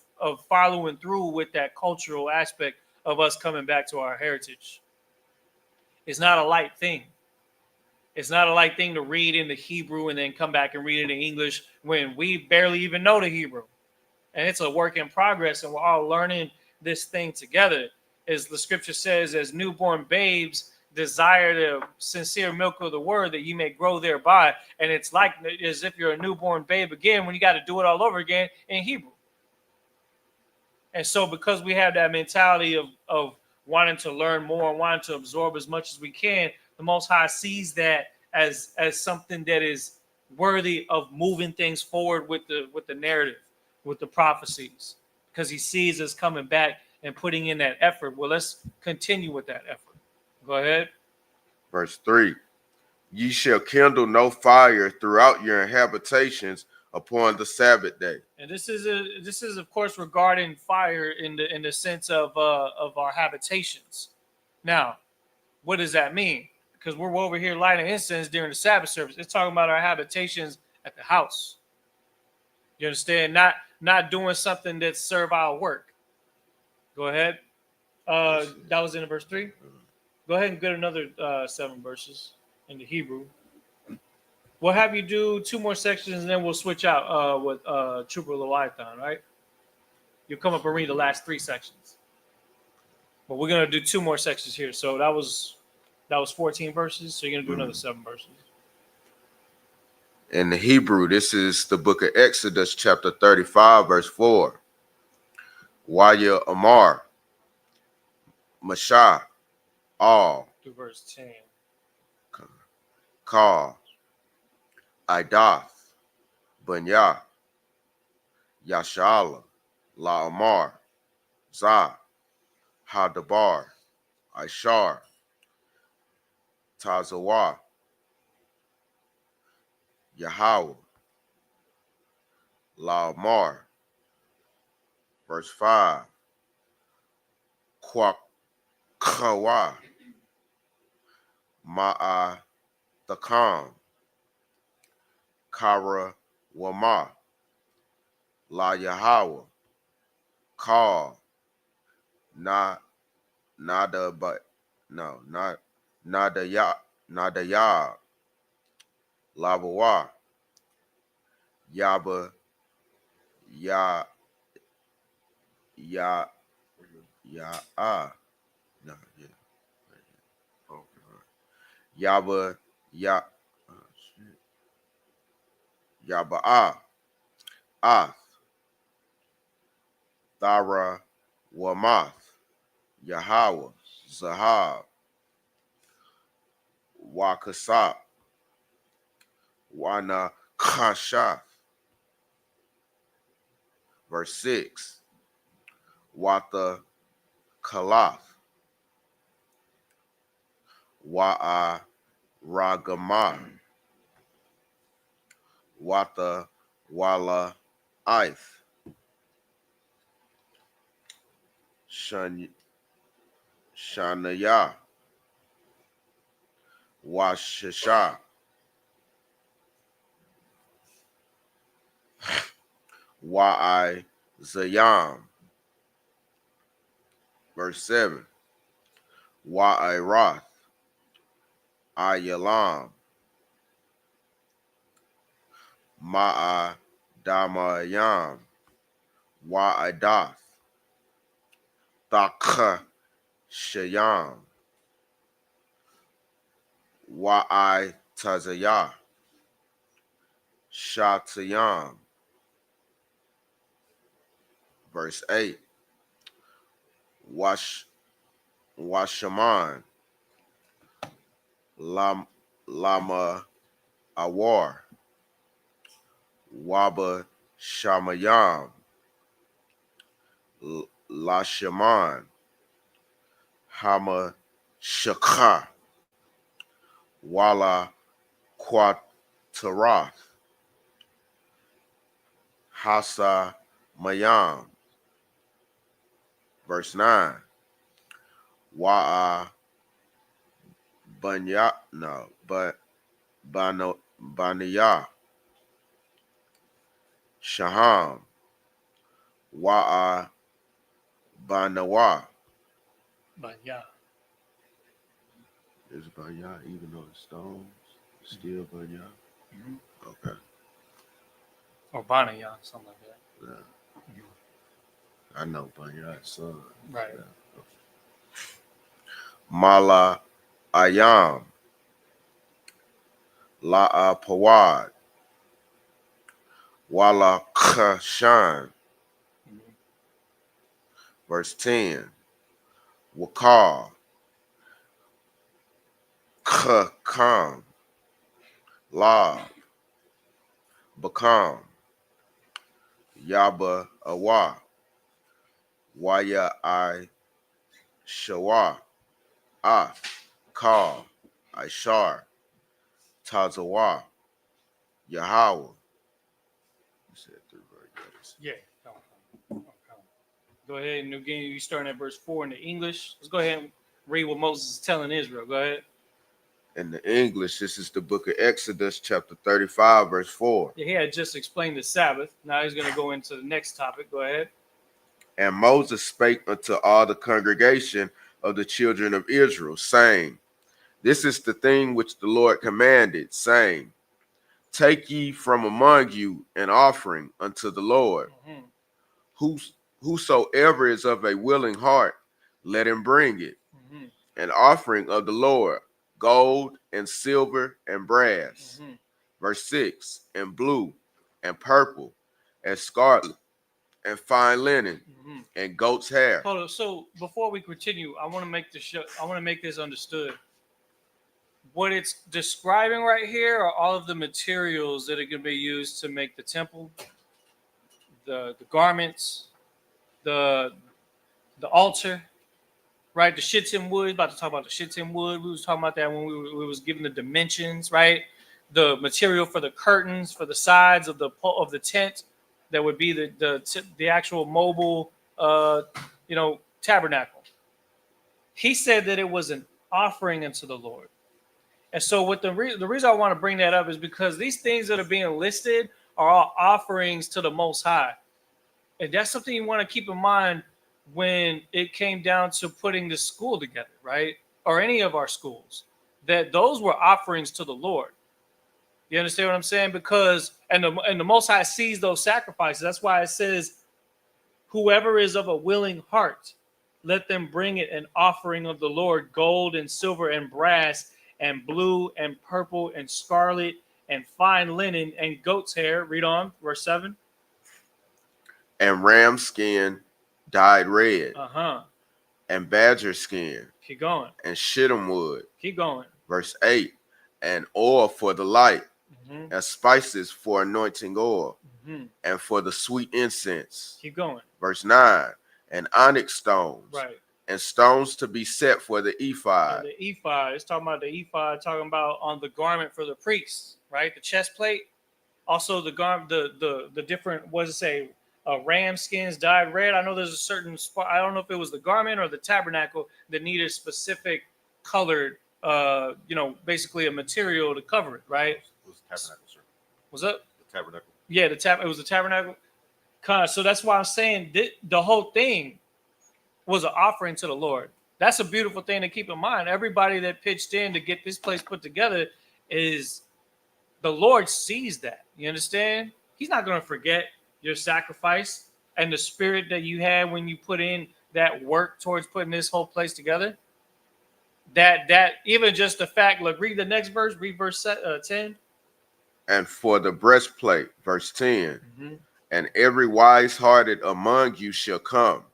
following through with that cultural aspect of us coming back to our heritage. It's not a light thing. It's not a light thing to read in the Hebrew and then come back and read it in English when we barely even know the Hebrew. And it's a work in progress, and we're all learning this thing together. As the scripture says, as newborn babes desire the sincere milk of the word that you may grow thereby. And it's like as if you're a newborn babe again when you got to do it all over again in Hebrew. And so because we have that mentality of wanting to learn more and wanting to absorb as much as we can, the Most High sees that as something that is worthy of moving things forward with the narrative, with the prophecies, because He sees us coming back and putting in that effort. Well, let's continue with that effort. Go ahead. Verse 3. Ye shall kindle no fire throughout your habitations upon the Sabbath day. And this is of course regarding fire in the sense of our habitations. Now, what does that mean? Because we're over here lighting incense during the Sabbath service. It's talking about our habitations at the house. You understand? Not doing something that's servile work. Go ahead. That was in verse 3. Go ahead and get another 7 verses in the Hebrew. We'll have you do 2 more sections, and then we'll switch out with Trooper Leviathan, right? You'll come up and read the last 3 sections. But we're going to do 2 more sections here. So that was 14 verses. So you're going to do another 7 verses. In the Hebrew, this is the book of Exodus, chapter 35, verse 4. Waya Amar, Mashah, all. Through verse 10. Call, Idath, Bunya, Yashala, Laamar, Zah, Hadabar, Ishar, Tazawa, Yahweh, Laamar. Verse 5. Kwakawa, Ma'a Thakam, Kara Wama, La Yahweh, Call, Nada, but no, not Nada Ya, Nada Ya, Labawa, Yaba, Ya, Ya, Ya, no, yeah, okay, Yaba, Ya, shit. Yaba, Thara, Wamath, Yahweh, Zahab, Wakasap, Wana Kashaf. Verse 6. Wata Kalaf, Wa'a Ragama, Wata Wala Ith, Shanaya, Washisha, Wa'i Zayam. Verse 7. Wa'i Roth, Ayalam, Ma'a Damayam, Wa'i Dath, Thakha Shayam, Wa'i Tazayah, Shatayam. Verse 8. Washaman, Lama Awar, Waba Shamayam, Lashaman, Hama Shakha, Wala Quatarath, Hasa Mayam. Verse 9. Wa'a Banya, no, but Baniyah, Shaham, Wa'a Banawa. But yeah. Is Banya even though it's stones? Still Banya? Mm-hmm. Okay. Or Bonaya, something like that. Yeah. I know Banya's son. Right. Yeah. Mala Ayam, La'a Pawad, Wala Kashan. Mm-hmm. Verse 10. Wakal, Kakam, La, Bakam, Yaba Awa, Waya I Shawa, Ka, Ishar, Tazawa, Yahweh. You said 3 verses. Yeah. Okay. Go ahead, and again, you starting at verse 4 in the English. Let's go ahead and read what Moses is telling Israel. Go ahead. In the English, this is the book of Exodus, chapter 35, verse 4. Yeah, he had just explained the Sabbath. Now he's going to go into the next topic. Go ahead. And Moses spake unto all the congregation of the children of Israel, saying, This is the thing which the Lord commanded, saying, Take ye from among you an offering unto the Lord. Mm-hmm. Whosoever is of a willing heart, let him bring it. Mm-hmm. An offering of the Lord, gold and silver and brass. Mm-hmm. Verse 6. And blue and purple and scarlet and fine linen, and goat's hair. Hold on. So before we continue, I want to make this understood. What it's describing right here are all of the materials that are going to be used to make the temple, the garments, the altar, right? The shittim wood. About to talk about the shittim wood. We was talking about that when we was given the dimensions, right? The material for the curtains, for the sides of the tent, that would be the actual mobile, tabernacle. He said that it was an offering unto the Lord. And so what the reason I want to bring that up is because these things that are being listed are all offerings to the Most High. And that's something you want to keep in mind when it came down to putting the school together, right? Or any of our schools, that those were offerings to the Lord. You understand what I'm saying? Because and the Most High sees those sacrifices. That's why it says, whoever is of a willing heart, let them bring it an offering of the Lord, gold and silver and brass and blue and purple and scarlet and fine linen and goat's hair. Read on, verse 7. And ram skin dyed red. And badger skin. Keep going. And shittim wood. Keep going. Verse 8. And oil for the light. And spices for anointing oil. And for the sweet incense. Keep going. Verse 9. And onyx stones. Right. And stones to be set for the ephod. And the ephod, it's talking about the ephod, talking about on the garment for the priests, right? The chest plate. Also the garment, the different, what does it say? Ram skins dyed red. I know there's a certain spot. I don't know if it was the garment or the tabernacle that needed specific colored, basically a material to cover it, right? It was the tabernacle, sir. Was that the tabernacle? Yeah, it was the tabernacle. So that's why I'm saying the whole thing was an offering to the Lord. That's a beautiful thing to keep in mind. Everybody that pitched in to get this place put together is the Lord sees that. You understand? He's not going to forget your sacrifice and the spirit that you had when you put in that work towards putting this whole place together. That even just the fact, look, read the next verse, read verse 10. And for the breastplate, verse 10, and every wise-hearted among you shall come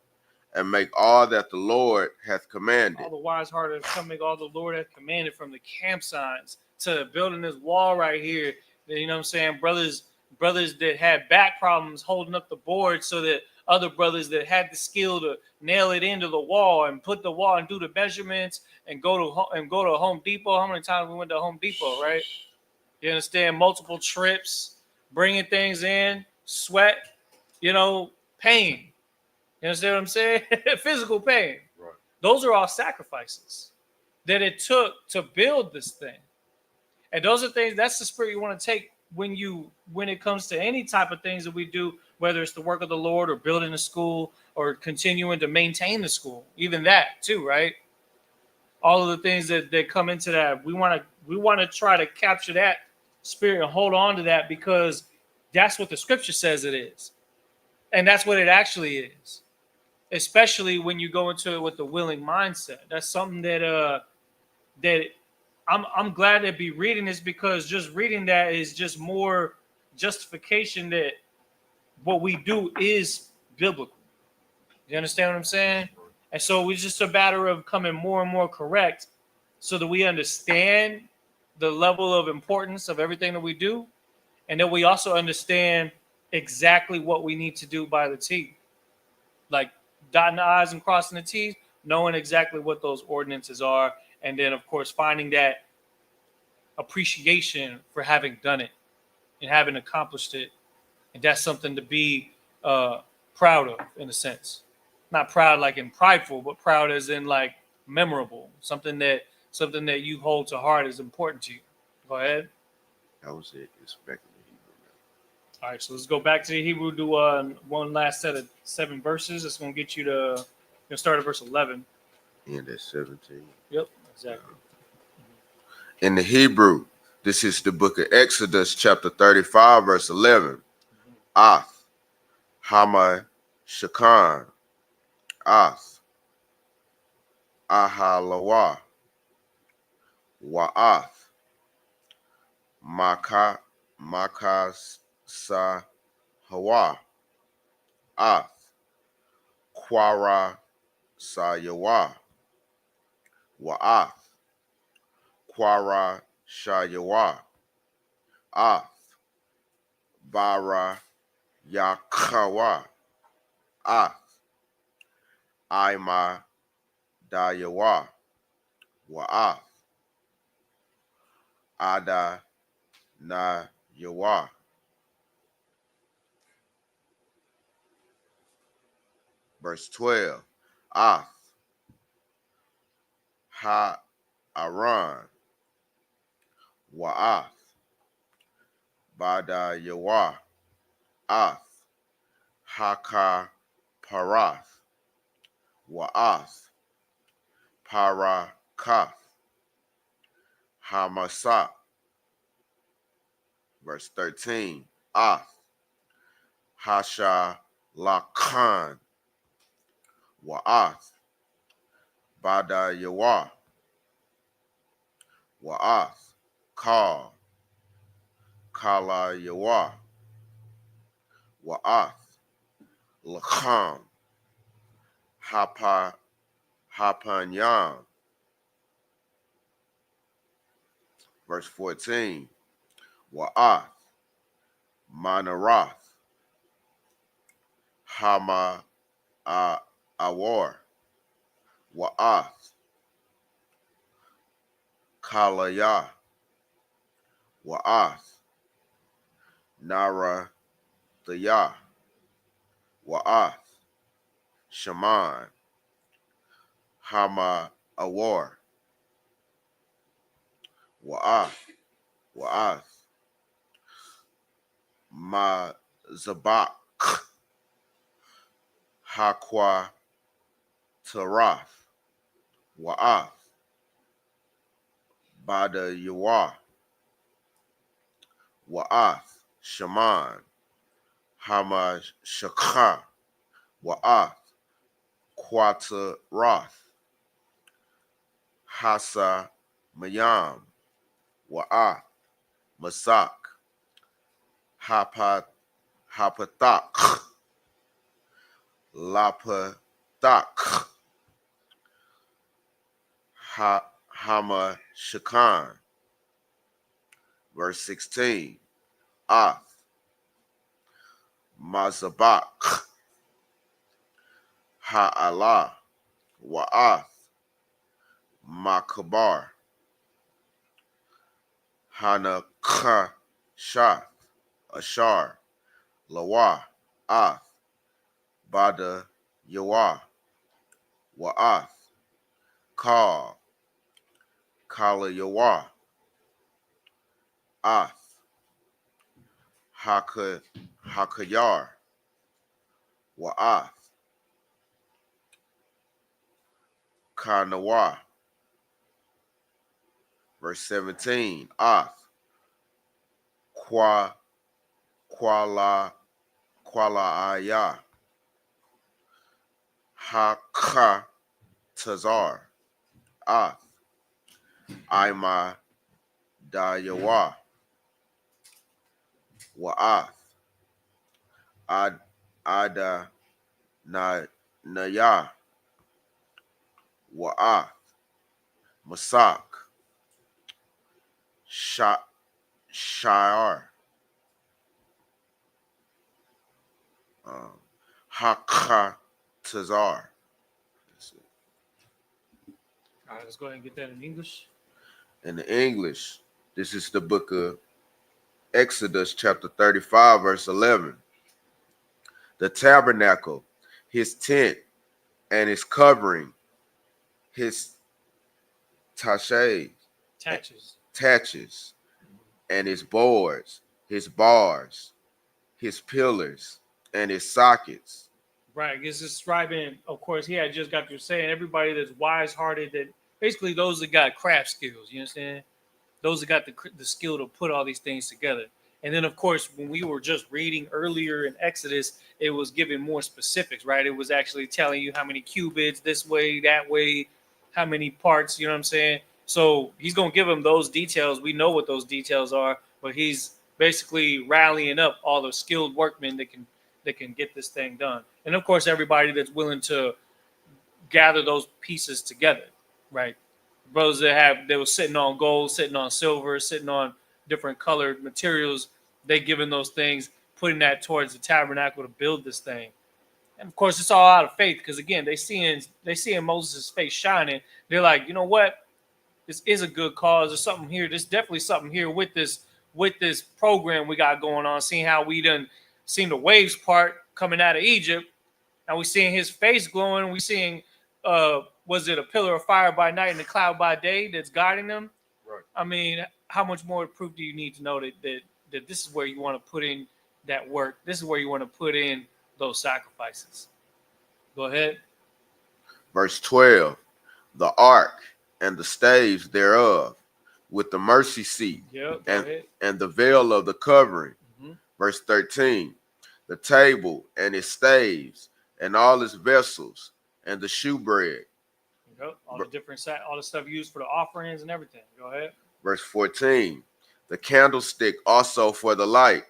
and make all that the Lord hath commanded. All the wise-hearted come make all the Lord hath commanded, from the camp signs to building this wall right here. You know what I'm saying? Brothers that had back problems holding up the board so that other brothers that had the skill to nail it into the wall and put the wall and do the measurements and go to Home Depot. How many times we went to Home Depot, right? You understand? Multiple trips, bringing things in, sweat, pain. You understand what I'm saying? Physical pain. Right. Those are all sacrifices that it took to build this thing. And those are things, that's the spirit you want to take when it comes to any type of things that we do, whether it's the work of the Lord or building a school or continuing to maintain the school, even that too, right? All of the things that come into that, we want to try to capture that spirit and hold on to that, because that's what the scripture says it is. And that's what it actually is. Especially when you go into it with the willing mindset. That's something that I'm glad to be reading this, because just reading that is just more justification that what we do is biblical. You understand what I'm saying? And so it's just a matter of coming more and more correct so that we understand the level of importance of everything that we do, and that we also understand exactly what we need to do by the T. Like dotting the I's and crossing the T's, knowing exactly what those ordinances are, and then, of course, finding that appreciation for having done it and having accomplished it. And that's something to be proud of, in a sense. Not proud like in prideful, but proud as in like memorable. Something that you hold to heart is important to you. Go ahead. That was it. It's back in the Hebrew now. All right, so let's go back to the Hebrew. Do one last set of 7 verses. It's going to get you to start at verse 11. And at 17. Yep, exactly. In the Hebrew, this is the book of Exodus, chapter 35, verse 11. Ath, Hamai, Shakan, Ath, Ahalawa, Wa'ath, Makas Sa Hawa, Wa'ath. Quara Sayawa. Wa'ath. Quara Shayawa. Ath. Bara Yakawa. Ath. Ima Dayawa. Wa'ath. Ada Na Yawa. Verse 12. Ath. Ha Aran. Wa'ath. Bada Yawa. Ath. Haka Parath. Wa'ath. Parakath. Hamasak. Verse 13. Ath. Hasha Lakan. Wa'ath. Bada Yawa. Wa'ath. Kal. Kala Yawa. Wa'ath. Lakam. Hapanyam. Verse 14. Wa'ath. Manarath. Hama Awar. Wa'ath. Kalaya. Wa'ath. Nara Thaya. Wa'ath. Shaman. Hama Awar. Wa'ath. Wa'ath. Ma Zabak. Hakwa Tarath. Wa'ath. Bada Yawa. Wa'ath. Shaman. Hama Shakha. Wa'ath. Quata Roth. Hasa Mayam. Wa'ath. Masak. Hapathak. Lapathak. Hama Shakan. Verse 16. Ath. Mazabak. Ha'ala. Wa'ath. Makabar. Hanakashath. Ashar. Lawa. Ath. Bada Yawa. Wa'ath. Kal. Kala Yawa. Ath. Hakayar. Wa'ath. Kanawa. Verse 17. Ath. Kuala Aya. Haka Tazar. Ath. Ima Dayawa. Wa'ath. Ada Naya. Wa'ath. Masak. Shiar. Haka Tazar. All right, let's go ahead and get that in English. In the English, this is the book of Exodus chapter 35, verse 11. The tabernacle, his tent, and his covering, his taches, and his boards, his bars, his pillars, and his sockets. Right, it's describing, of course, he had just got through saying everybody that's wise-hearted, that basically those that got craft skills, you understand? Those that got the skill to put all these things together. And then, of course, when we were just reading earlier in Exodus, it was giving more specifics, right? It was actually telling you how many cubits this way, that way, how many parts, you know what I'm saying? So he's going to give them those details. We know what those details are, but he's basically rallying up all the skilled workmen that can that can get this thing done. And of course, everybody that's willing to gather those pieces together, right? Brothers that were sitting on gold, sitting on silver, sitting on different colored materials, they giving those things, putting that towards the tabernacle to build this thing. And of course, it's all out of faith because again, they seeing Moses' face shining. They're like, you know what? This is a good cause. There's something here. There's definitely something here with this program we got going on. Seeing how we done seen the waves part coming out of Egypt, and we seeing his face glowing. We seeing was it a pillar of fire by night and a cloud by day that's guiding them? Right. I mean, how much more proof do you need to know that this is where you want to put in that work? This is where you want to put in those sacrifices. Go ahead. Verse 12, the ark and the staves thereof, with the mercy seat and the veil of the covering. Mm-hmm. Verse 13, the table and its staves and all its vessels and the shewbread. All the different all the stuff used for the offerings and everything. Go ahead. Verse 14, the candlestick also for the light,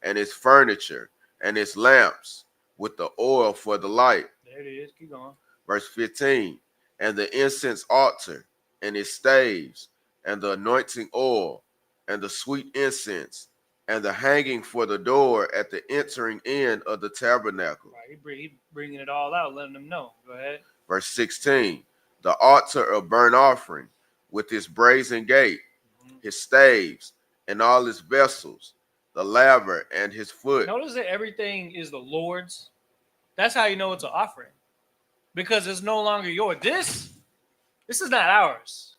and its furniture and its lamps with the oil for the light. There it is. Keep going. Verse 15, and the incense altar and its staves and the anointing oil and the sweet incense and the hanging for the door at the entering in of the tabernacle. Right, he bringing it all out, letting them know. Go ahead. Verse 16, the altar of burnt offering with its brazen gate, his staves and all his vessels, the laver and his foot. Notice that everything is the Lord's. That's how you know it's an offering, because it's no longer yours. This is not ours.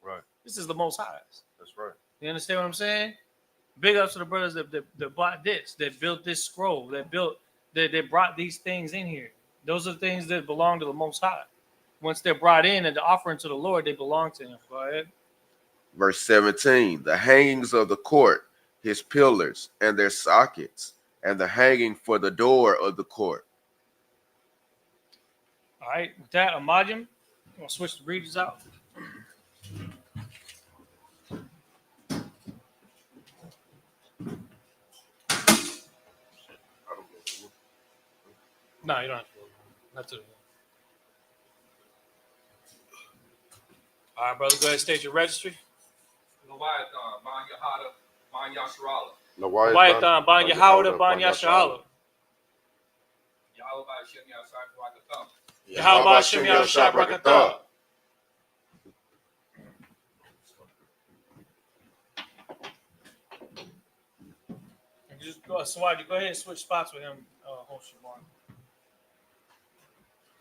Right. This is the Most High's. That's right. You understand what I'm saying? Big ups to the brothers that bought this, that built this scroll, that brought these things in here. Those are the things that belong to the Most High. Once they're brought in and the offering to the Lord, they belong to Him. Go ahead. Verse 17, the hangings of the court, his pillars and their sockets, and the hanging for the door of the court. All right, with that, Imagine, I'm going to switch the readers out. No, you don't have to go. Not to. All right, brother, go ahead and state your registry. Leviathan, Ban Yahada, Ban Yasharala. Leviathan, Ban Yahada, Ban Yasharala. Yahweh Hashem Yahshua Barakatam. Yahweh Hashem Yahshua Barakatam. Just go, Sawadi, go ahead and switch spots with him, host Shabbat.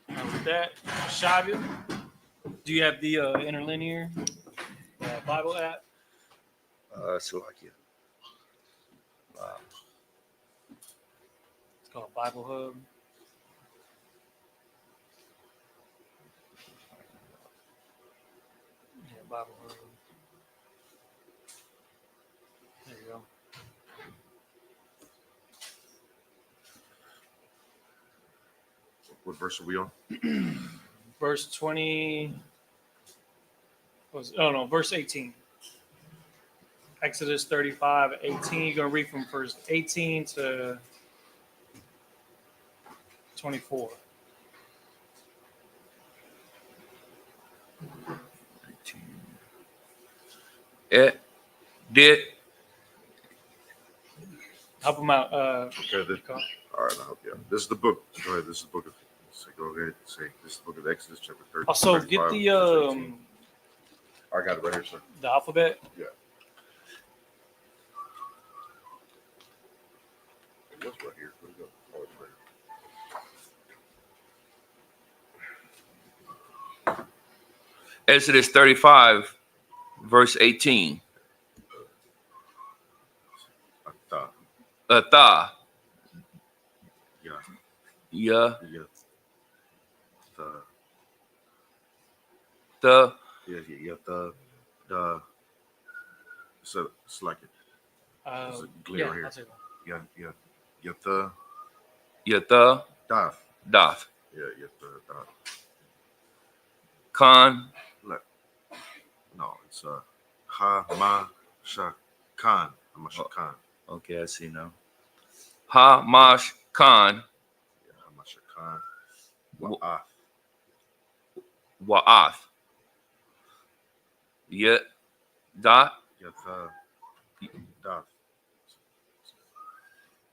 With that, Shabbat, do you have the interlinear Bible app? Salakia. Wow. It's called Bible Hub. Yeah, Bible Hub. There you go. What verse are we on? Verse 20. Verse 18. Exodus 35, 18. You're going to read from verse 18 to 24. It did. Help him out. Okay. All right, I'll help you out. This is the book. Go ahead. This is the book of. So go ahead and say this is the book of Exodus, chapter 30. Also, get the I got it right here, sir. The alphabet. Yeah. It was right here. Where'd it go? Oh, it's right here. Exodus 35, verse 18. Atha. Yeah. Yeah. Yeah. The. Yeah. The. So it's like it. There's a glare here. I'll say that. Yeah. Yata. Yatha. Daf. Doth. Yeah. Yata. Daf. Khan. No, it's Ha Ma Sha Khan. Khan. Okay, I see now. Ha Mash Khan, Yeah, Hamasha Khan. Wa'ath. Wa'ath. Yet, dot, Yatha. Dath.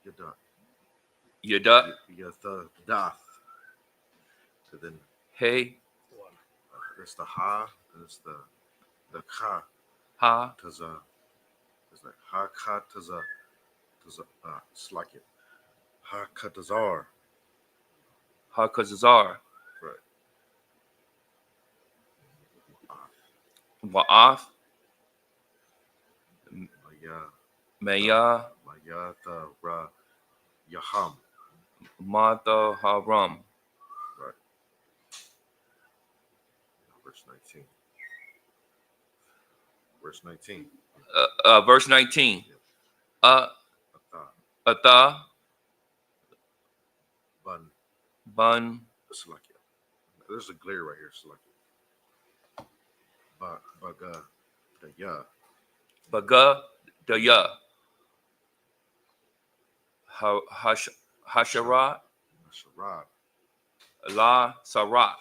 Yada. Yada, Yatha. Dath. And then Hey, it's the Ha. And it's the Ka. Ha, Taza. It's like Ha Ka Taza. Taza. It's like it. Ha Ka Tazar. Hakazazar, Right. Wa'ath, Maya. Maya, Maya Ta Ra. Yaham. Mata Haram. Right. Verse 19. Verse 19. Verse 19. Atha. Atha, Bun. Bun, Salakia. There's a glare right here. Salakia. Baga. The ya. Baga, Daya, Hasharat, Sharad. La Sarat,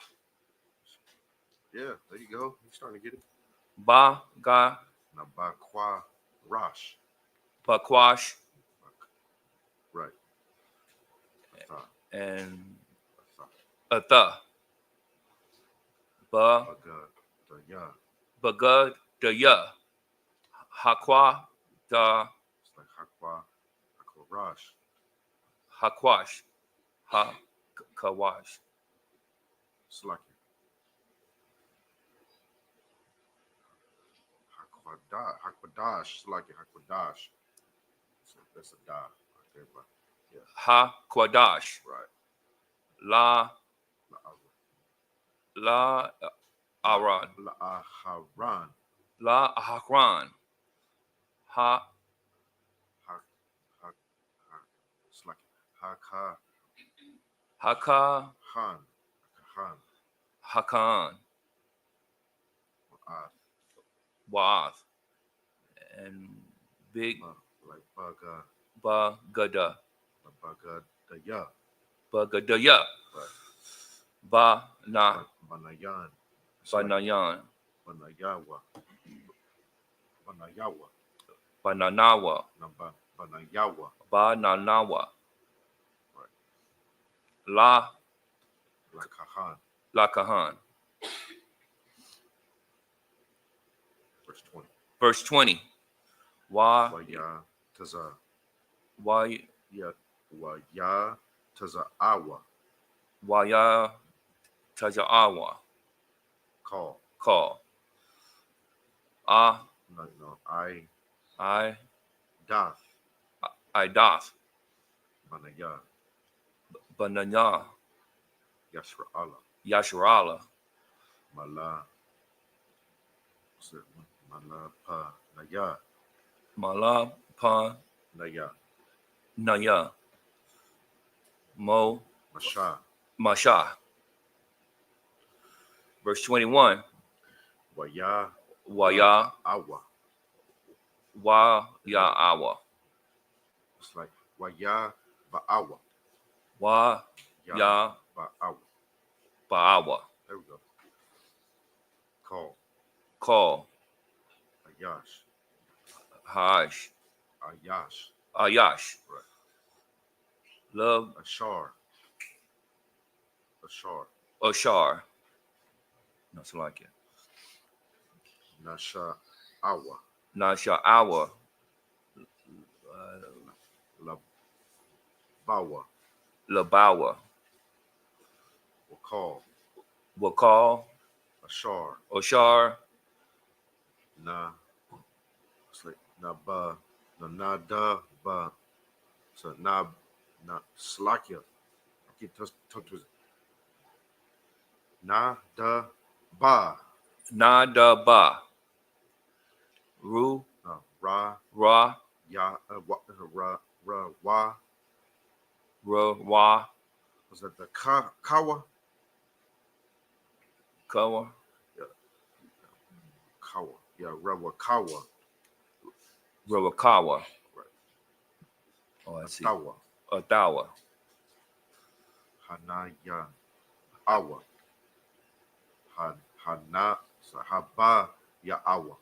Yeah, there you go. You're starting to get it. Ba Ga Nabakwa Rosh. Bakwash, Right. Atha. and Atha. Atha. Ba Baga. The ya. Baga Daya, Hakwa Da It's like Hakwa. Hakwa Rosh. Hakwash, Kawash. Salakia. Hakwadash. Salakia. Hakwadash. So that's a da. Right there, but yeah. Hakwadash, Right. La La La Aran, Aharan. La Ahran, Ha It's like Haka Haka Han. Han. Hakan, Waath, and Big Like Baga. Bagada, Baga. The ya. Bagadaya, Right. Ba Na Banayan. It's like Banayan, Banayawa. Banayawa. Bananawa, Banayawa. Bananawa, Right. La Lakahan. Lakahan. Verse 20. Verse 20. Wa Waya Taza. Waya Waya Taza Awa. Waya Tajaawa. Call. No. I Dath. Idath, Banaya. Bananya, Yashra Allah. Yasharala, Mala. What's it? Mala Pa Naya. Mala Pa Naya. Naya, Mo Masha. Masha. Verse 21. Waya. Waya Awa. Waya Awa. It's like Waya Ba'awa. Wa Ya Ba'awa. Baawa. There we go. Call Ayash. Hash Ayash. Ayash. Right. Love Ashar. Oshar. Nothing like it. Nasha Awa. Nasha Awa. Bawa. Labawa. Wakal. Ashar. Oshar. Na. It's like Naba. Nada. Ba. So na Slakia. I keep talking to it. Na da ba. Nada Ba. Ru Ra. Ra Ya. Ra. Wa. Ra Wa Was that the Kawa? Kawa. Kawa. Yeah, Rawa Kawa. Rawakawa. Right. Oh, I see. Tawa. Ottawa. Hanaya Awa. Hana Haba Ya Awa.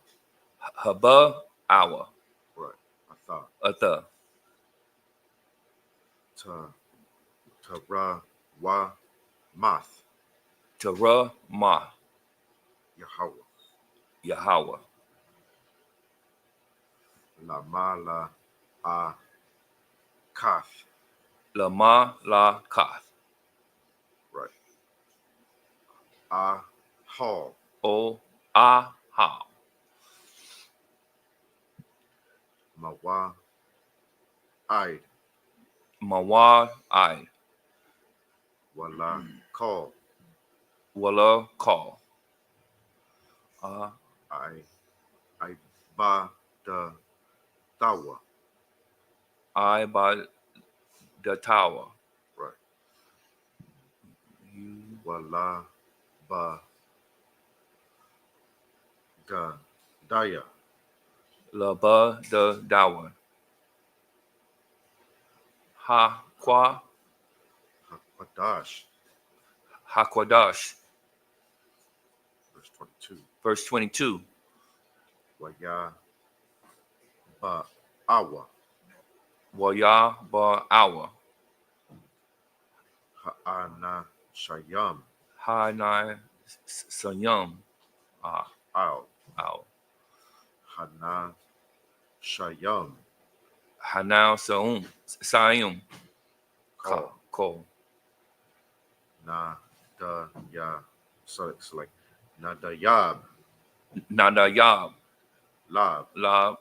Haba Awa. Right. Atha. Atha. Tara Wa Math. Tara Ma. Yahweh. Yahweh. La Mala A Kath. Lama La Kath. Right. Ah Hall. O Ah Ha. Mawa Ide. Mawa I. Wala Call. Walla Call. I Ba the Tawa. I by the tower. Right. Wala Ba the Daya. Laba the Dower. Ha Kwa Hakadash. Hakwadash. Verse 22. Verse 22. Waya Ba Awa. Waya Ba Awa. Ha'ana Shayam. Ha Nai Sanyam. Ah. Al. Ow. Hana Shayam. Hanau Saum. Sayum. Call. Call. Na da ya. So it's like Nadayab. Nadayab. Lab. Lab.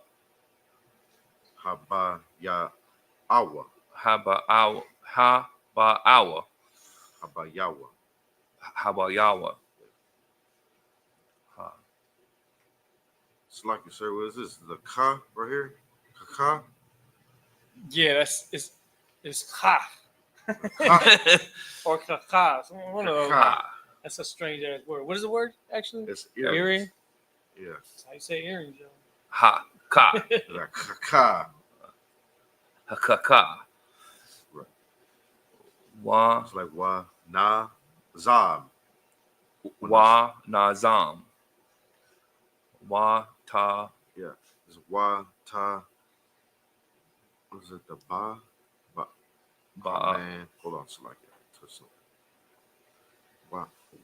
Haba ya Awa. Haba Awa. Haba Awa. Haba Yawa. Haba Yawa. It's like you say, what is this? The Ka right here? Ka? Yeah, it's ha or kaka. One of those. Ka. That's a strange ass word. What is the word actually? It's Earring. earrings. Yeah. That's how you say earrings, yo. Ha. Ka. Like Ka. Hakaka. Right. Wa. It's like Wa Na Zam. Wa Nazam. Wa Ta. Yeah. It's Wa Ta. What is it? The Ba? Ba. Ba. Man. Hold on. So like it.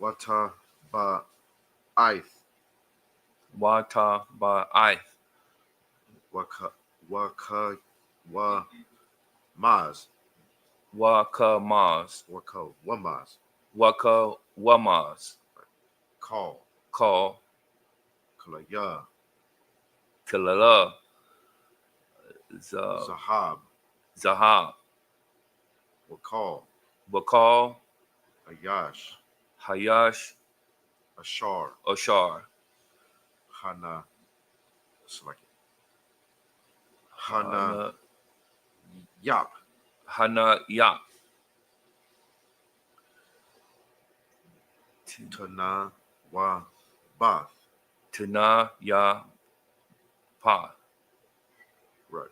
Wata Ba Ith. Wa Ta Ba I. Waka Wa Maz. Waka Maz. Wako Wamaz. Waka Wamaz. Call. Call. Kalaya. Kilala. Zahab. Zahab. Wakal. Bakal. Ayash. Hayash. Ashar. Oshar. Hana. Select it. Hana Yap. Hana Yap. Tana Wa Bath. Tana Ya Pa. Right.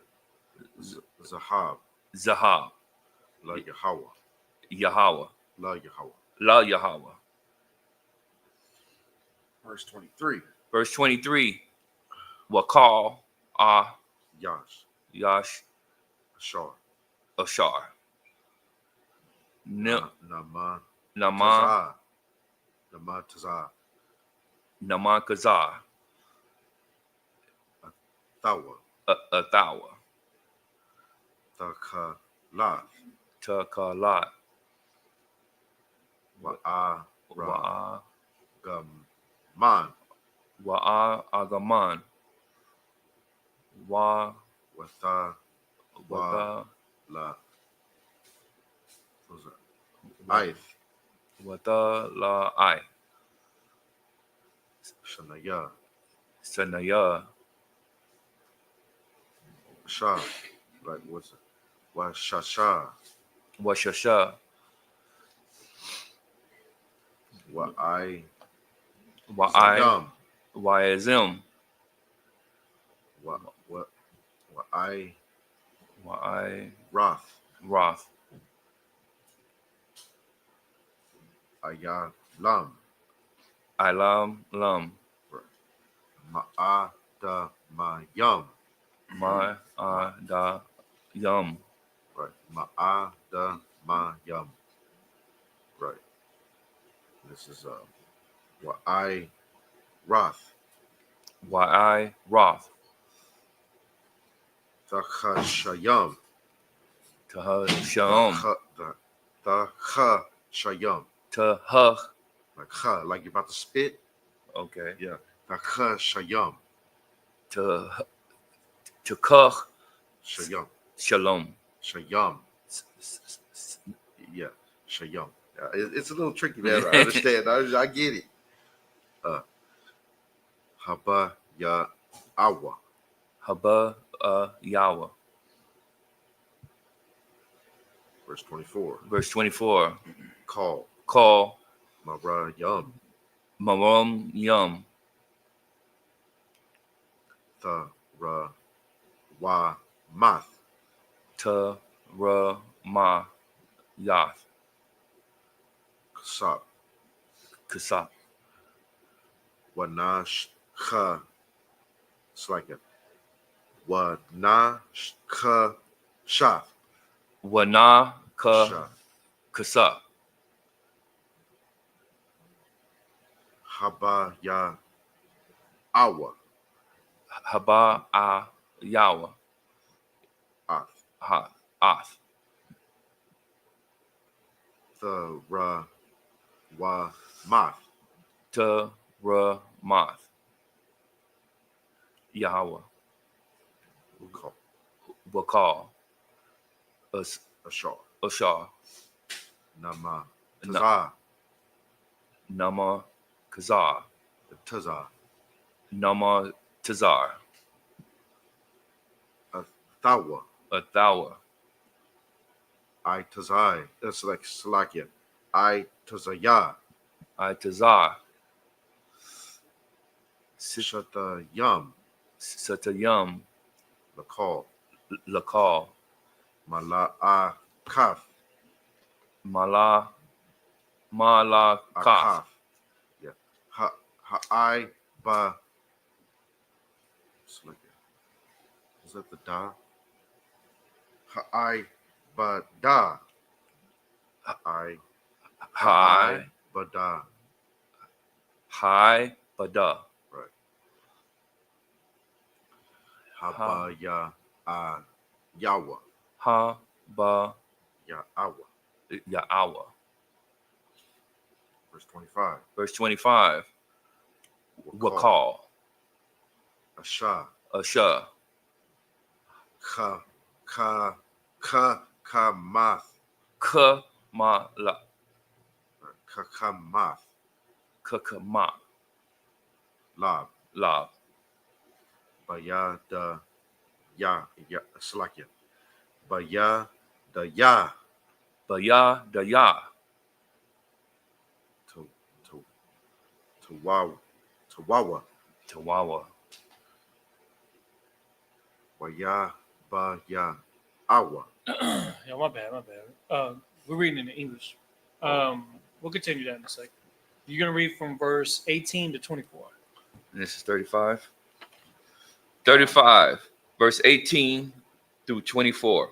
Zahab. Zahab. La Yahweh. Yahweh. La Yahweh. La Yahweh. Verse 23. Verse 23. Wakal. Ah. Yash. Yash. Ashar. Oshar. Nama. Nama. Tazah. Nama Tazah. Nama Kazar. Thawa. Athawa. Takalat. Takalat. Wa'a. Wa'a. Gaman. Wa'a Agaman. Wa. Watha. Wata. La. What was that? Ith. Wata La I. Shanaya. Sanaya. Shah. Like what's it? Washasha. Washasha. Wa'ai. Wa'ai. Zayam. Wa'azim. Wa'ai. Wa'ai. Roth. Roth. Ayalam. Ilam lum. Ma'adamayam. Ma da yum. Right. Ma'adamayam. Right. This is Wa'ai Roth. Y Roth. Thachashayam. Tah shalom. Thachashayam. Tah. Like ha, like you're about to spit. Okay. Yeah. Thachashayam. Kuch Shayam. shalom. Shayam. Yeah. Shayam. It's a little tricky there. I understand. I get it. Haba ya awa. Haba Yawa. Verse 24. Verse 24. Call. Call Mara yum. Marom Yum. The ra wa math. Ta ra ma yath. Kasap. Kasap. Wanash ka. It's like a wanash ka shaf. Wana ka Shaf. kasa. Haba ya awa. Haba a yawa. Ath. Ha ath. The ra wa math. Ta ra math. Yahweh. Call. Wakal. Ashar. Ashar. Nama. Na- Tazah. Nama Kazar. Tazah. Nama Tazar. Thawa. Athawa. I tazai. That's like Salakia. I tazaya. I Tazar. Shata yum. Satayum. Lakal. Lakal. Mala'a kaf. Mala Kaf. Akaf. Yeah. Ha'ai ba. Salakia. Is that the da? Ha'ai ba da. Ha'ai. Hi. ba da. Hi Bada. Right. Haba ya yawa. Ha ba Ya awa. Ya'awa. Verse 25. Verse 25. Wakal. Asha. Asha. Kamath. Kamala. Kamath. Kakama. Lab. Lab. Baya da ya Salakia. Baya da ya. Baya Daya. Tawawa. Tawawa. Baya ba ya awa. Yeah, my bad. We're reading in English. We'll continue that in a second. You're gonna read from verse 18 to 24. And this is 35. 35. Verse 18 through 24.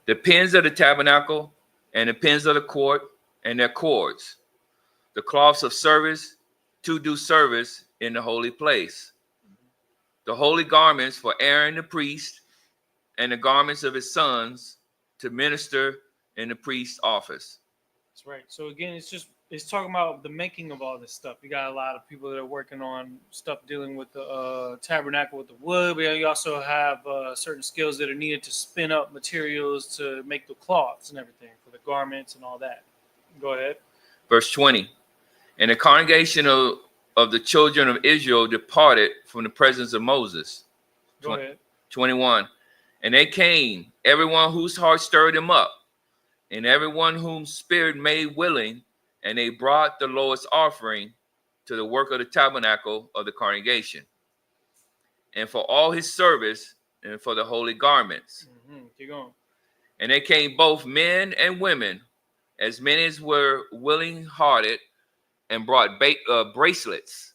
The pins of the tabernacle and the pins of the court and their cords. The cloths of service to do service in the holy place. The holy garments for Aaron the priest and the garments of his sons to minister in the priest's office. That's right. So again, it's talking about the making of all this stuff. You got a lot of people that are working on stuff dealing with the tabernacle with the wood. But you also have certain skills that are needed to spin up materials to make the cloths and everything for the garments and all that. Go ahead. Verse 20. And the congregation of the children of Israel departed from the presence of Moses. Go ahead. 21. And they came, everyone whose heart stirred him up, and everyone whom spirit made willing, and they brought the Lord's offering to the work of the tabernacle of the congregation, and for all his service, and for the holy garments. Keep going. And they came both men and women, as many as were willing-hearted, and brought bracelets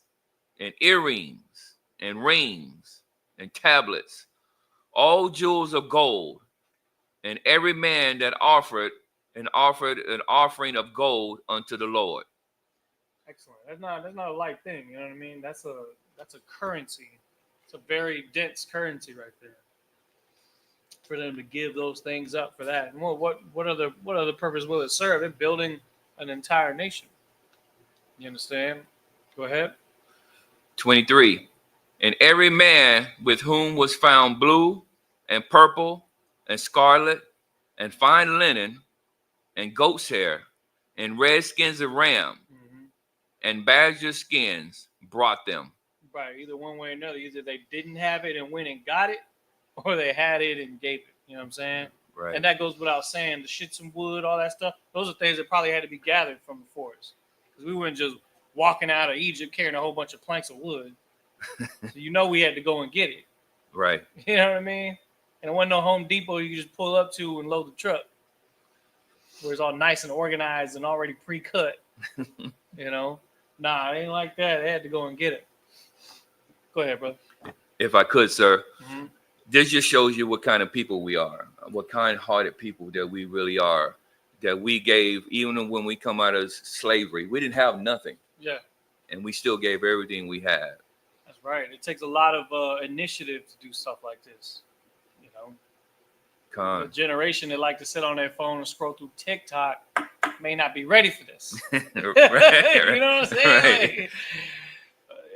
and earrings and rings and tablets, all jewels of gold, and every man that offered an offering of gold unto the Lord. Excellent. That's not a light thing. You know what I mean? That's a currency. It's a very dense currency right there. For them to give those things up for that, and what other purpose will it serve? In building an entire nation. You understand? Go ahead. 23. And every man with whom was found blue and purple and scarlet and fine linen and goat's hair and red skins of ram and badger skins brought them. Right, either one way or another. Either they didn't have it and went and got it, or they had it and gave it. You know what I'm saying? Right. And that goes without saying. The shit, some wood, all that stuff. Those are things that probably had to be gathered from the forest, because we weren't just walking out of Egypt carrying a whole bunch of planks of wood. So you know we had to go and get it. Right. You know what I mean? And it wasn't no Home Depot you could just pull up to and load the truck, where it's all nice and organized and already pre-cut. You know? Nah, it ain't like that. They had to go and get it. Go ahead, brother. If I could, sir. Mm-hmm. This just shows you what kind of people we are, what kind-hearted people that we really are, that we gave, even when we come out of slavery, we didn't have nothing. Yeah. And we still gave everything we had. That's right. It takes a lot of initiative to do stuff like this. You know, the generation that like to sit on their phone and scroll through TikTok may not be ready for this. Right, You know what I'm saying? Right. Like,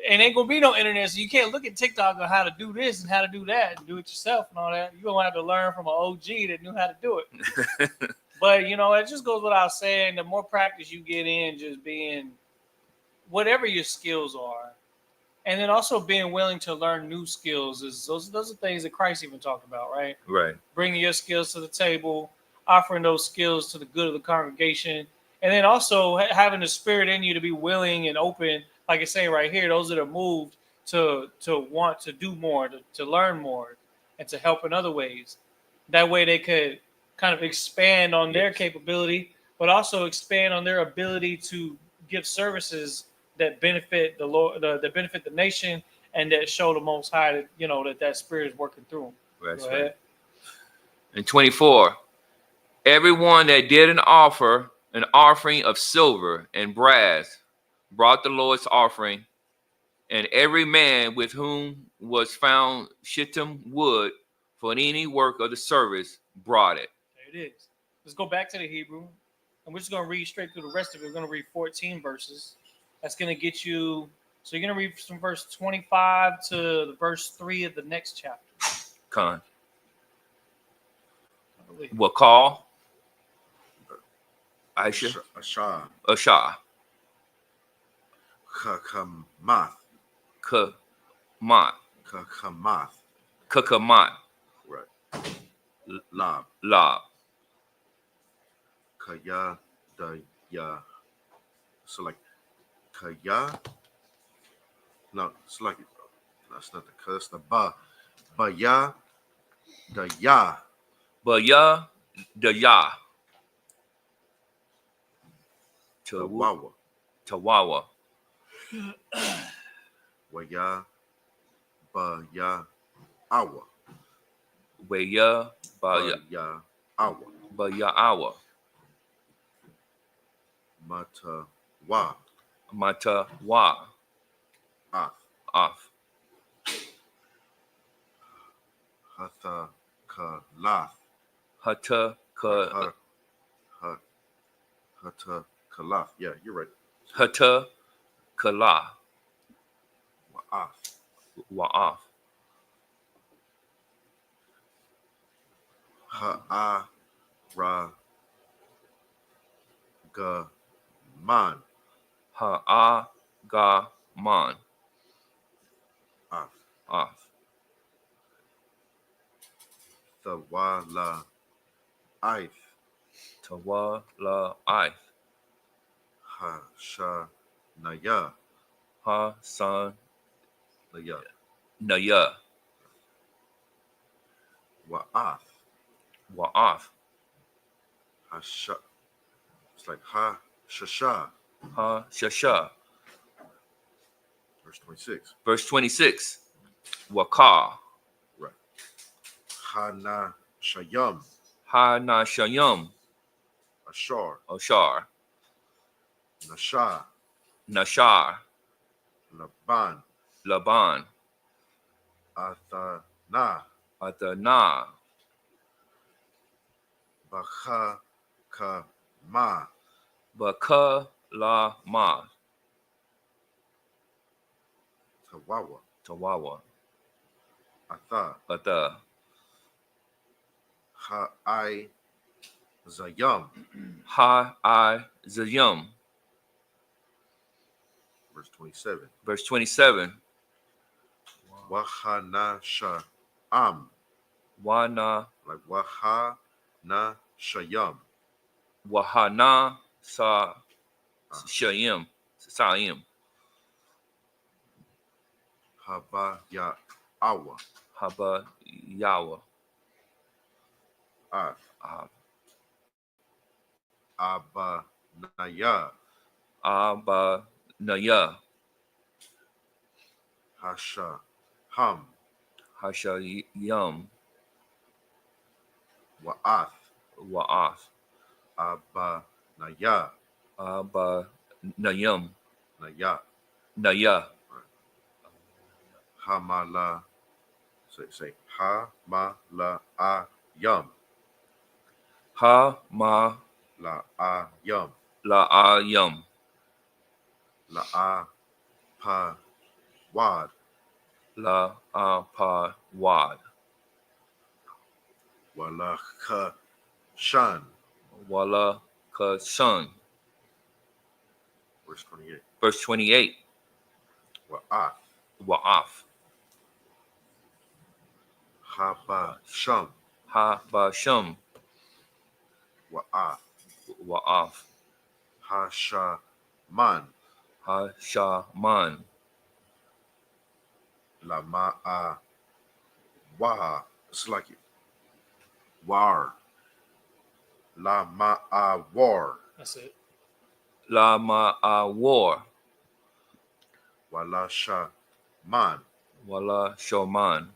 and ain't gonna be no internet, so you can't look at TikTok on how to do this and how to do that and do it yourself and all that. You're gonna have to learn from an OG that knew how to do it. But you know, it just goes without saying, the more practice you get in just being whatever your skills are, and then also being willing to learn new skills, is those are things that Christ even talked about, right? Right. Bringing your skills to the table, offering those skills to the good of the congregation, and then also having the spirit in you to be willing and open. Like I say right here, those that are moved to want to do more, to learn more, and to help in other ways. That way they could kind of expand on their capability, but also expand on their ability to give services that benefit the Lord, that benefit the nation, and that show the Most High that, you know, that Spirit is working through them. That's right. And 24. Everyone that did an offering of silver and brass, brought the Lord's offering, and every man with whom was found shittim wood for any work of the service brought it. There it is. Let's go back to the Hebrew, and we're just going to read straight through the rest of it. We're going to read 14 verses. That's going to get you, so you're going to read from verse 25 to the verse 3 of the next chapter. Con. What call? Aisha? Ashah. Kakamat. Kakamat. Right. Lab. Kaya daya. So like kaya. No, it's like that's not the ka, that's the ba. Baya daya. Baya daya. Tawawa. Tawawa. Waya baya awa. Waya baya awa. baya awa. Mata wa. Off. Hatha kalath. Hata kalath. Yeah, you're right. Hata kala. Wa'af. Ha'ara gaman. Ha'agaman. Off. Tawala aith. Tawala aith. Hashanaya. Hasan Naya. Wa'ath. Wa'af. It's like ha shasha. Ha shasha. Verse 26. Verse 26. Waka. Right. Ha na shayam. Ha na shayum. Ashar. Oshar. Nasha. Nashar. Laban. Laban. Athana. Athana. Bacha kama. Baka la ma. Tawawa. Tawawa. Atha. Atha. Ha I zayam. Ha I zayum. Verse 27. Verse 27. Wahana sha'am. Wana Like waha na shayam. wahana sa shayim. Sa'im. Haba ya awa. Haba yawa. Abba naya. Aba naya. Hasha ham. Hasha yum. Wa'ath. Wa'ath. Abba naya. Aba nayum. Naya. Naya. Hamala. Say hamala ayam. Ha ma La ayam. la ayum. La a pa wad. La pa wad. Wala ka shan. Wala ka sun. Verse 28. Verse 28. Wa'ath. Wa'af. Haba sham. Ha ba shum. Wa'ath. Wa'af. Hasha man. Ha sha man. La ma'a waha. It's like it. War. La ma'a war. That's it. La ma war. Wala sha man. Wala shoman.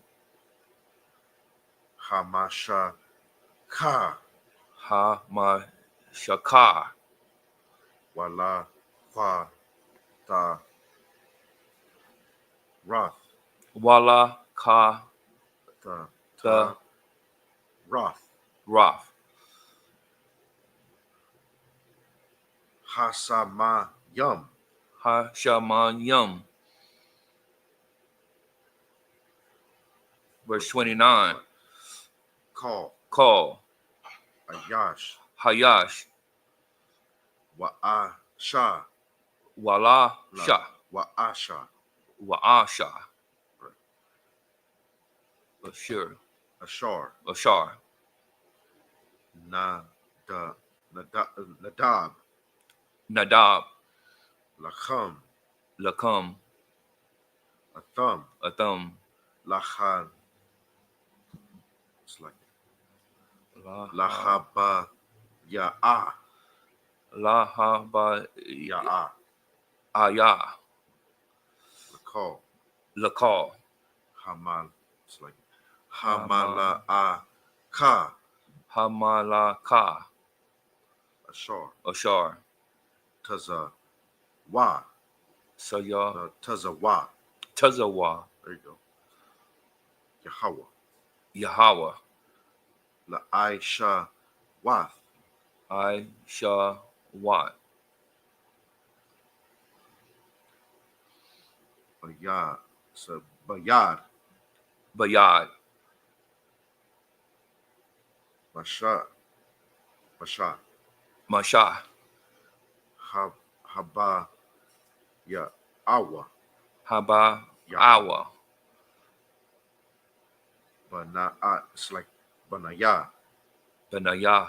Hamasha ka. Ha ma shakar. Wala kwa ta rath. Wala ka Ta ta rath. raf. Hasama yum. Ha shaman yum. Verse 29. Call. Call. Ayash. Hayash. Wa'asha. Wala sha. Wa'asha. Wa'asha. Ashur. Ashar. Ashar. Nadab. Nadab. Lacham. Lakam. Atham. Atham. Lachan. It's like La Lachaba ya'a. Lahaba Ya'a. Ayah. Lakal. Lakal. Hamal. It's like Hamala'a ka. Hamalaka. Ashar. Ashar. Taza wa. Saya. Tazawa. Tazawa. There you go. Yahweh. Yahweh. La Aisha Wath. Aisha Wat. Bayad. So Bayad. Bayad. Masha. Masha. Masha. Haba. Ya Awa. Haba. Ya. Awa. Bana'at. It's like Banaya. Benaya.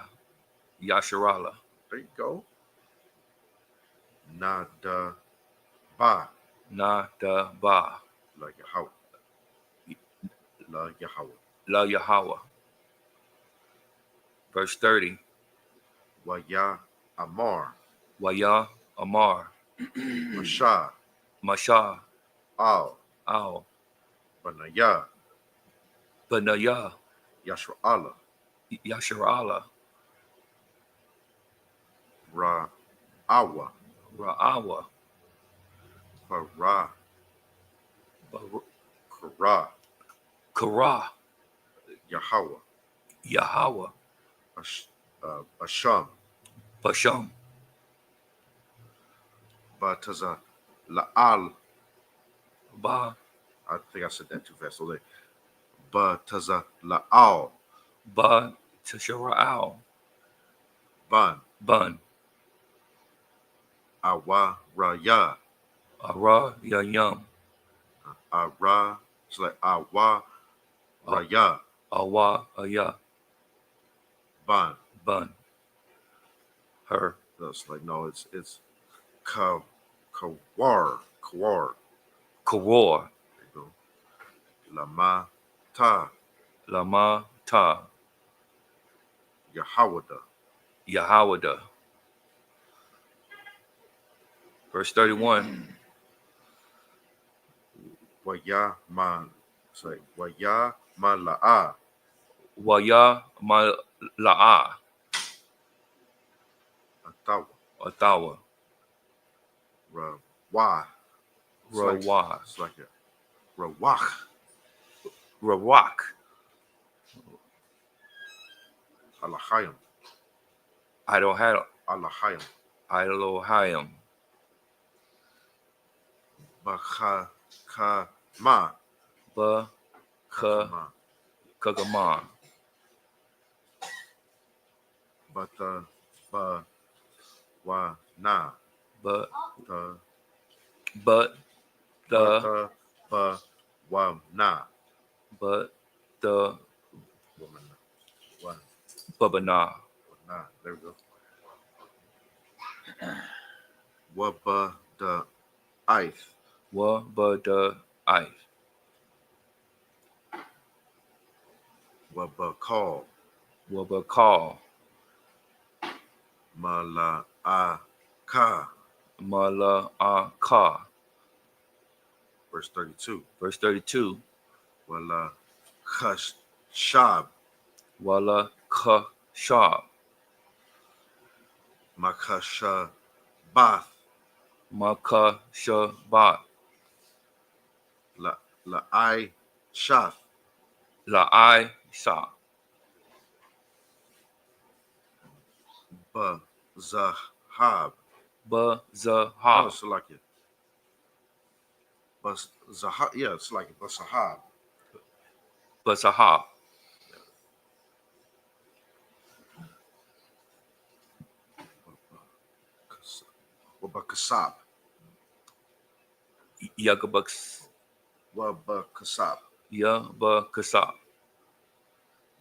Yasharala. There you go. Nada Ba. Nada Ba. La Yahweh. La Yahweh. La Yahweh. Verse 30. Waya Amar, Waya Amar, Mashah, Masha Al, Al, Banaya, Benaya, Yashra Allah, Yasharala, Ra'awa, Ra'awa, Para, Bar- Kara, Kara, Yahweh, Yahweh, Asham, Basham, Bataza, La'al. Ba, I think I said that too fast. So Bataza, La'al, Ba, Tashara'al, Ban, Bun, Awa, Raya, Ara, Yayam, Ara, it's like Awa, Raya, Awa, Aya, Ban. Bun, her, That's like, no, it's Kawar, Koror, there you go. Lama, Ta, Lama, Ta, Yahawada, Yahawada. Verse 31. Waya, Ma, it's like, Waya, Ma, La'a, Waya ma la'a Atawa, atawa Rawa, rawa it's like a Rawak, rawak Alahayim, Idohayim Alahayim, Idohayim Bakha, Kama, ba ka Kama, kagama Bata, Ba, Wa, Na, but Ta, but the Bata, Ba, Wa, Na, but the Woman, Wa, babana Na, there we go. Waba, the Ith, wa ba the I Waba, Call, wa ba call Mala, A, Ka, mala a ka. verse 32. Verse 32. Wala, Kush, Shab, Wala ka shab Makasha, Bath, maka shabat La, I, Shath, la I sa Ba, Zahab, ba za oh, ha it's like it. But Zahab, yeah, it's like it, but Sahab. ba sa ha Waba Kasab, yagabaks Waba Kasab, ya ba kasa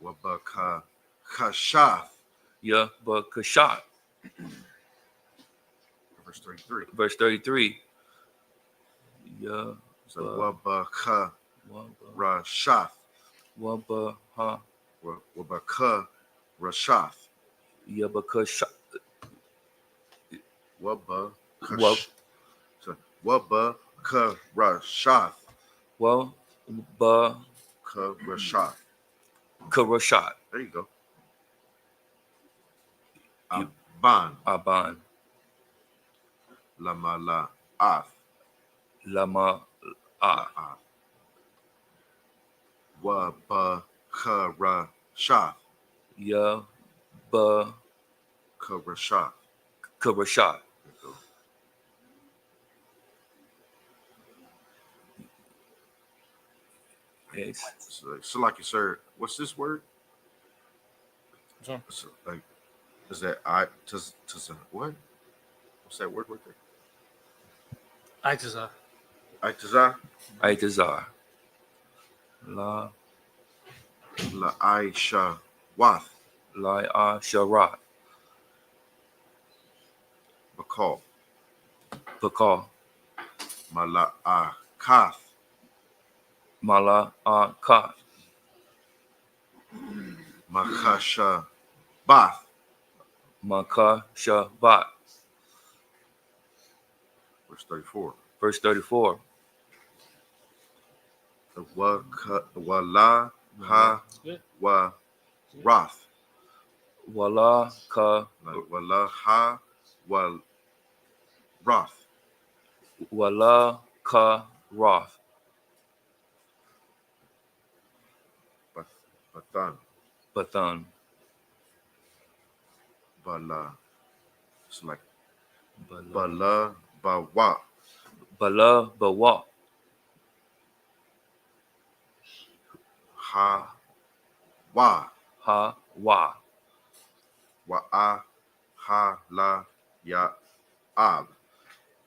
Waba Kashath, ya ba kashat. verse 33. Verse 33. Ya So ba Waba Ka wa ba Rashath, wa ba ha Waba Ka Rashath, ya ba kashat Waba wa Kash, so Waba Ka Rashath, wa ba Ka Rashath. karashat There you go. You- Aban, aban Lamala Ath, lama a Waba Ka Rashath, ya ba Ka Rashath. karashat. There you go. Yes. So like you sir, what's this word? Which one? So, like, is that what? What's that word right there? Aitaza. Aitaza, Aitazar. La La Aisha Wath, la a sharat. Bakal, Bakal. Mala Akath, Mala a ka. Makasha Bath, Makashavat. Verse 34. Verse 34. Wala ha wa Roth. Wala ka Wala ha wa Roth. wala ka roth. Bathan. Bathan. Bala. It's like Bala. Bala Bawa. Bala bawa. Ha wa. Ha wa. Wa ha la ya ab.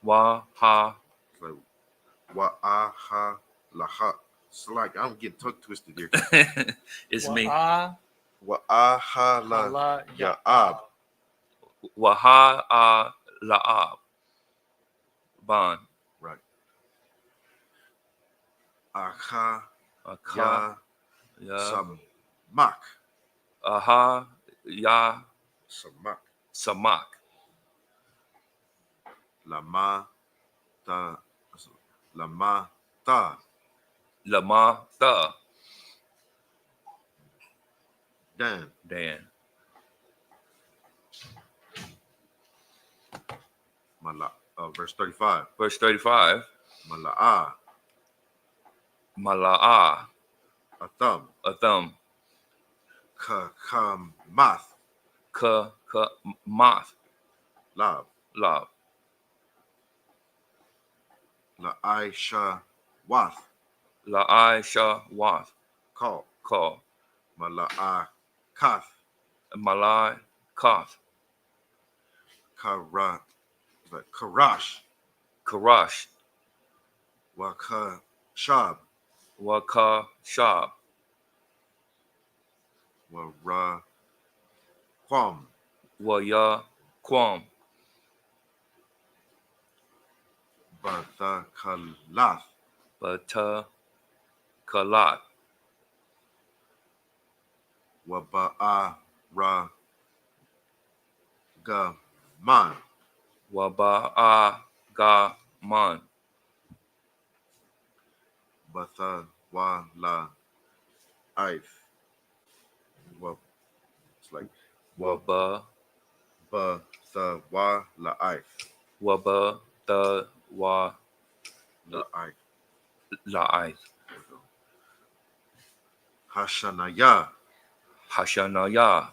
Wa ha. It's like wa ha la ha. It's like I'm getting tongue twisted here. It's me. Wa'ah Wa ha la hala ya ab. Waha a la'ab. Ban. Right. Aha Aka ya ya. samak. Aha ya Samak. samak. Lama ta. Lama ta. Lama ta. Dan. Dan. Verse 35. Verse 35. Mala'a. Mala'a. Atham. Atham. Kamath. Ka math. Lab. Lab. La'aisha wath. La'aisha wath. Call. Call. Mala'a kath. Malai kath. Karash. Karash. Wakashab. Waka shab. Wara Kwam. Waya quam. Bathakalath. Bata kalat. Waba'ara gaman. Waba'a ga man. Bathawala Aith. It's like Waba Bathawala Aith. waba the wa La'aith. la'ai. Hashanaya. Hashanaya.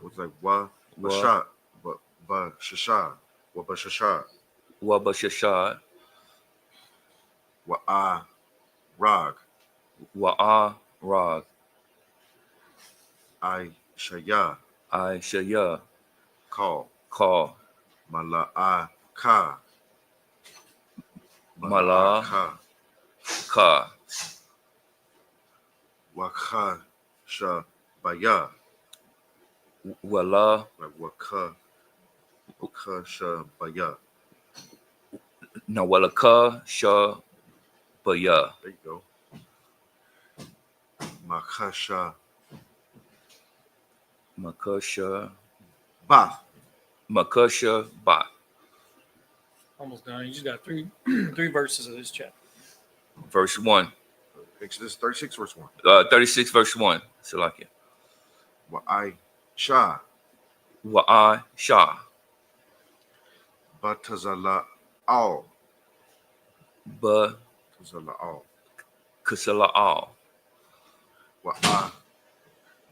It's like Bashat. Bashasha. Wabashasha. Wabashashad. Rag. Wa'a rag. Shaya. I shaya. Call. Call. Mala'aka. Mala ka. Wakashabaya. Wala Like Wakashabaya. na walaka sha baya. There you go. Makasha Makasha Bath. Makasha ba. almost done. You just got three verses of this chapter. Verse 1. Exodus 36, verse 1. 36 verse 1. So like it. Wa'aisha. Wa'a sha. Batazala al. Ba Tazala al. kasala al.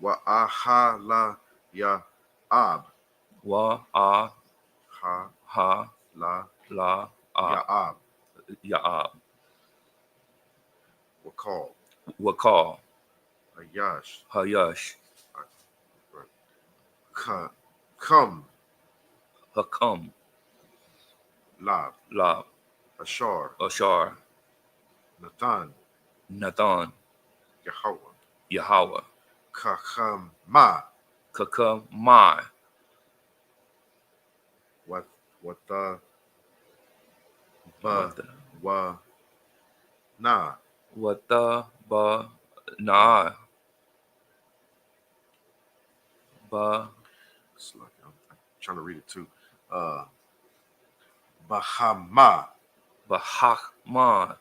Wa'ahala ya ab. Wa'a Ha ha la la ya a ab. ya'ab. Wakal. Wakal. Ayash. Hayash. Come. Hakam. Lab. Lab. Ashar. Ashar. Nathan. Nathan. Yahweh. Yahweh. Kakama. Kakamai. What the wa na. Wata ba na. It's like, I'm trying to read it too. Bahama. Bahama.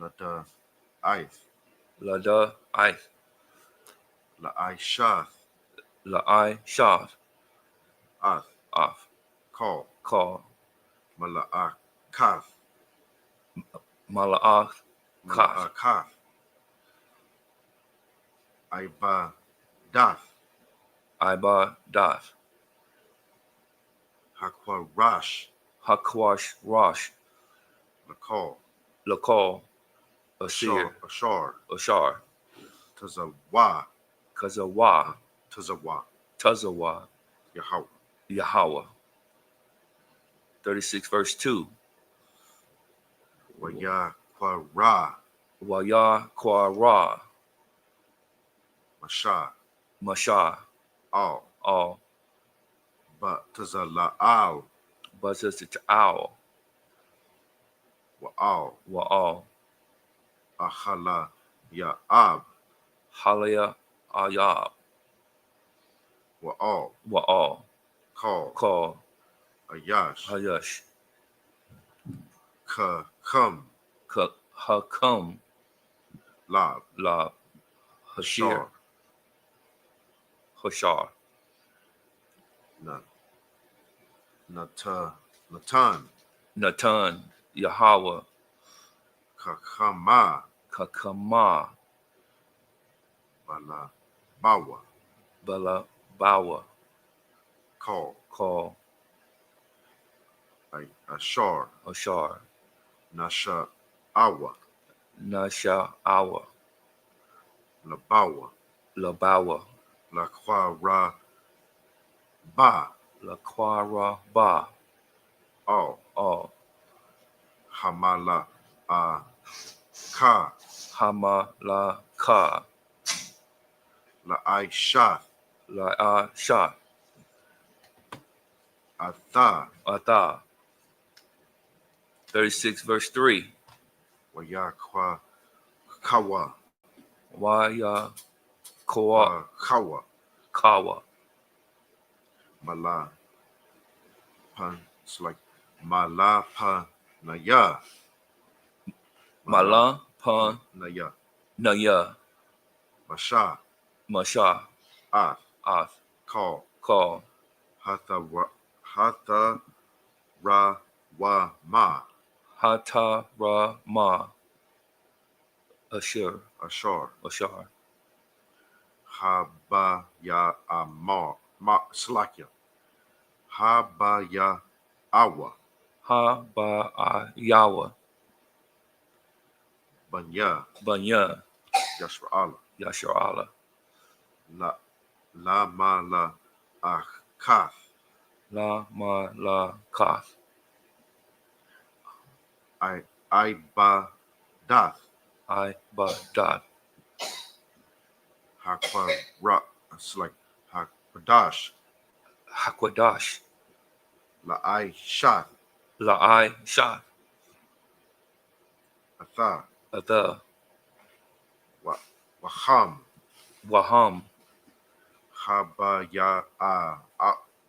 Lada Ith. Lada Ith. La Aisha. La'ai Shah. Ath. Off. Call. Mala'akath. Mala'ach. Mala'akath. Ibadath. Ibadath. Hakwarash. Hakwash Rosh. Lakal. Asir. Ashar. Tazawa. Kazawa. Tazawa. Yahweh. 36 verse 2. Wayakwara. Waya Kwara. Masha. All. But Tazala'al. But it's owl. Wa'al. Ahala Ya'ab. Halaya Ayab. Wa'al. Call. Ayash. Hayash. Hakam. Hakam. Lab. Hashir. Hashar. Natan. Yahweh. Kakama. Bawa. Call. Ashar. Nasha Awa. Labawa. Lakwara Ba. All. Hamala Ka. Hamalaka. La'aisha. Shah. Atha. 36 verse 3. Wayakwa Kawa. Waya Kawa. Mala Pan. It's like Malapa Naya. Mala Pan Naya. Masha. Ath. Call. Hatha Ra Ma. Ashar. Habaya Amar. Slakia. Habaya Awa. Yawa. Banya. Yashar Allah. Lamala Akath. Kath. Ibadath. Hakwa. It's like Hakpadash. Hakwadash. La'aisha. Shah. Atha. Waham. Habaya.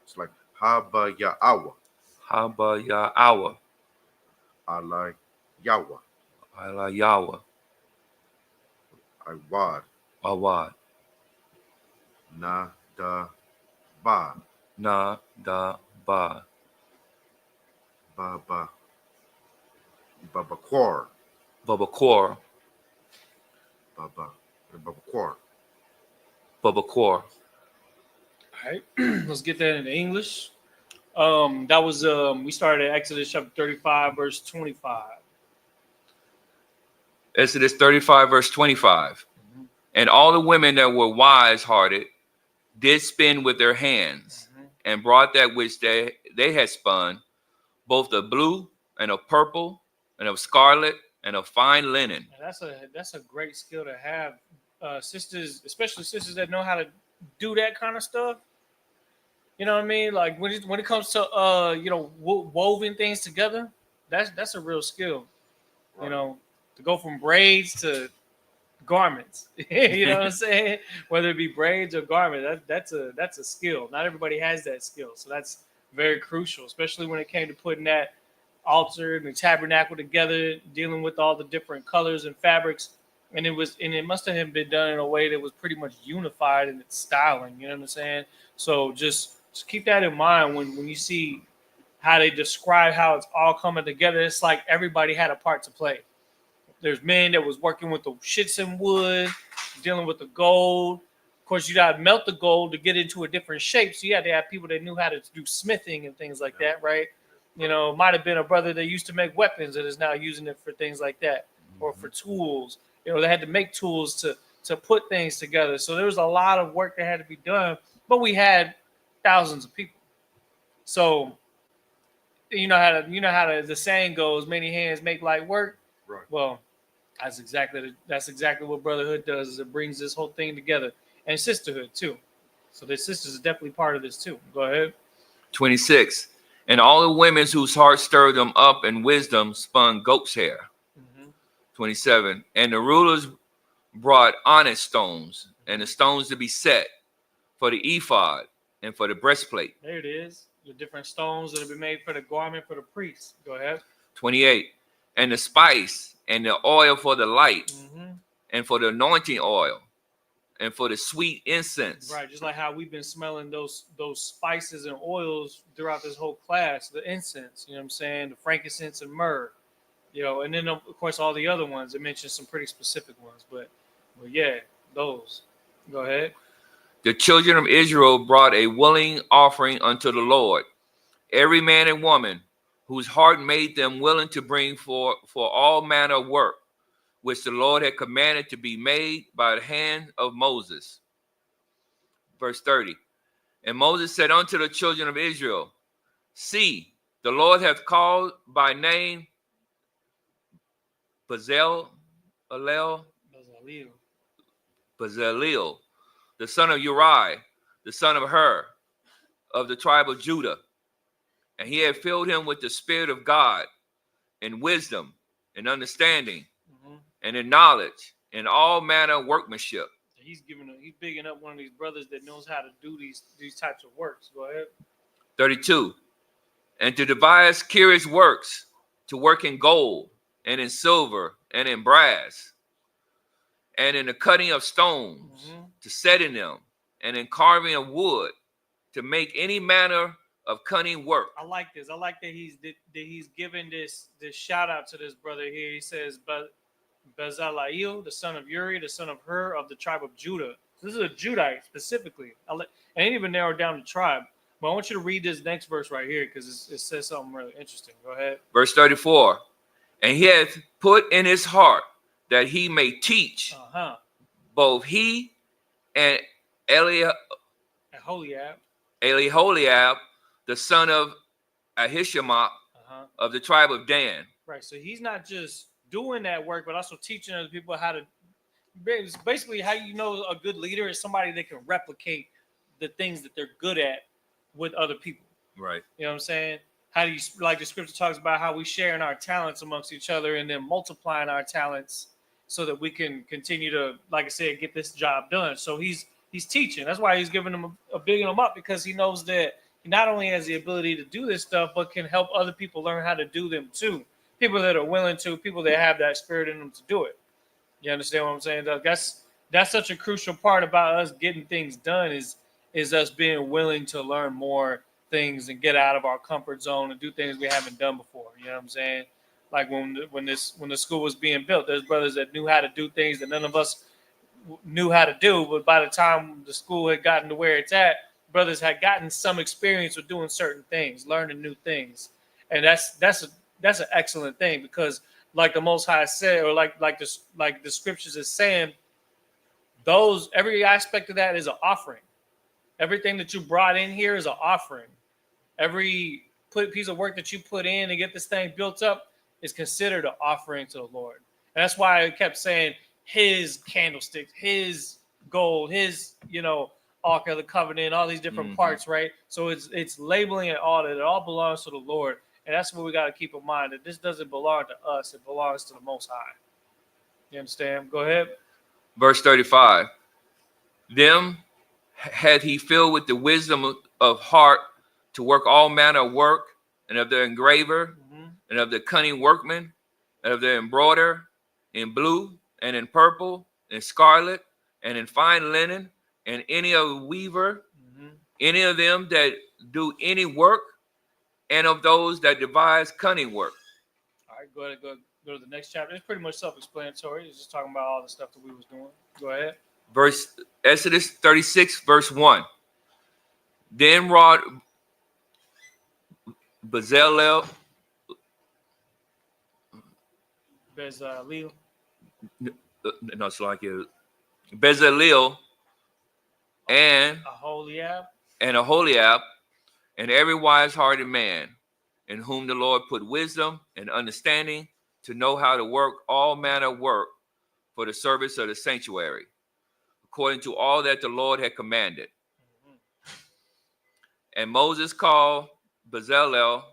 It's like Habaya Awa. Awa. Ala Yawa. Yawa. Awad. Nada Ba. Babaquar. All right, let's get that in English. That was we started at Exodus chapter 35, verse 25. Exodus 35 verse 25. And all the women that were wise hearted did spin with their hands, and brought that which they had spun, both of blue and of purple and of scarlet and of fine linen. That's a great skill to have, sisters, especially sisters that know how to do that kind of stuff. You know what I mean? Like when it comes to woven things together, that's a real skill. Right. You know, to go from braids to garments. You know what I'm saying? Whether it be braids or garments, that's a skill. Not everybody has that skill, so that's very crucial, especially when it came to putting that altar and the tabernacle together, dealing with all the different colors and fabrics. And it must have been done in a way that was pretty much unified in its styling. You know what I'm saying? So just keep that in mind when you see how they describe how it's all coming together. It's like everybody had a part to play. There's men that was working with the shitson wood, dealing with the gold. Of course, you got to melt the gold to get into a different shape. So you had to have people that knew how to do smithing and things like that, right? You know, might have been a brother that used to make weapons that is now using it for things like that, or for tools. You know, they had to make tools to put things together. So there was a lot of work that had to be done, but we had thousands of people. So you know how the saying goes, many hands make light work. Right. Well, that's exactly what brotherhood does. Is it brings this whole thing together, and sisterhood too. So the sisters are definitely part of this too. Go ahead. 26. And all the women whose hearts stirred them up in wisdom spun goat's hair. 27. And the rulers brought onyx stones and the stones to be set for the ephod and for the breastplate. There it is. The different stones that have been made for the garment for the priests. Go ahead. 28. And the spice and the oil for the light and for the anointing oil and for the sweet incense. Right, just like how we've been smelling those spices and oils throughout this whole class, the incense, you know what I'm saying, the frankincense and myrrh, you know, and then of course all the other ones. It mentions some pretty specific ones, but yeah, those. Go ahead. The children of Israel brought a willing offering unto the Lord, every man and woman whose heart made them willing to bring for all manner of work, which the Lord had commanded to be made by the hand of Moses. Verse 30. And Moses said unto the children of Israel, see, the Lord hath called by name Bezalel, the son of Uri, the son of Hur, of the tribe of Judah. And he had filled him with the Spirit of God in wisdom and understanding and in knowledge and all manner of workmanship. He's bigging up one of these brothers that knows how to do these types of works. Go ahead. 32. And to devise curious works, to work in gold and in silver and in brass and in the cutting of stones, to set in them, and in carving of wood, to make any manner of cunning work. I like this. I like that he's giving this shout out to this brother here. He says, Bezalel, the son of Uri, the son of Hur, of the tribe of Judah. So this is a Judite specifically. And I didn't even narrow down the tribe. But I want you to read this next verse right here because it says something really interesting. Go ahead. Verse 34. And he hath put in his heart that he may teach both he and Eliab, the son of Ahishamach, of the tribe of Dan. Right. So he's not just doing that work, but also teaching other people how to. Basically, how you know a good leader is somebody that can replicate the things that they're good at with other people. Right. You know what I'm saying? How do you, like the scripture talks about how we sharing our talents amongst each other and then multiplying our talents so that we can continue to, like I said, get this job done. So he's teaching. That's why he's giving them bigging them up, because he knows that he not only has the ability to do this stuff, but can help other people learn how to do them too. People that are willing to, people that have that spirit in them to do it. You understand what I'm saying? That's such a crucial part about us getting things done is us being willing to learn more things and get out of our comfort zone and do things we haven't done before. You know what I'm saying? Like when the school was being built, there's brothers that knew how to do things that none of us knew how to do. But by the time the school had gotten to where it's at, brothers had gotten some experience with doing certain things, learning new things, and that's an excellent thing, because like the Most High said, or like the scriptures is saying, every aspect of that is an offering. Everything that you brought in here is an offering. Every piece of work that you put in to get this thing built up is considered an offering to the Lord. And that's why I kept saying his candlesticks, his gold, his, Ark of the Covenant, all these different parts, right? So it's labeling it all, that it all belongs to the Lord. And that's what we got to keep in mind, that this doesn't belong to us. It belongs to the Most High. You understand? Go ahead. Verse 35. Them had he filled with the wisdom of heart to work all manner of work, and of the engraver, and of the cunning workman, and of the embroiderer, in blue, and in purple, and scarlet, and in fine linen, and any of the weaver, any of them that do any work, and of those that devise cunning work. All right, go to the next chapter. It's pretty much self-explanatory. It's just talking about all the stuff that we was doing. Go ahead. Exodus 36, verse 1. Then wrought Bezalel, Bezalel, no, it's like it. Bezalel and Aholiab, and every wise-hearted man, in whom the Lord put wisdom and understanding to know how to work all manner of work for the service of the sanctuary, according to all that the Lord had commanded. And Moses called Bezalel,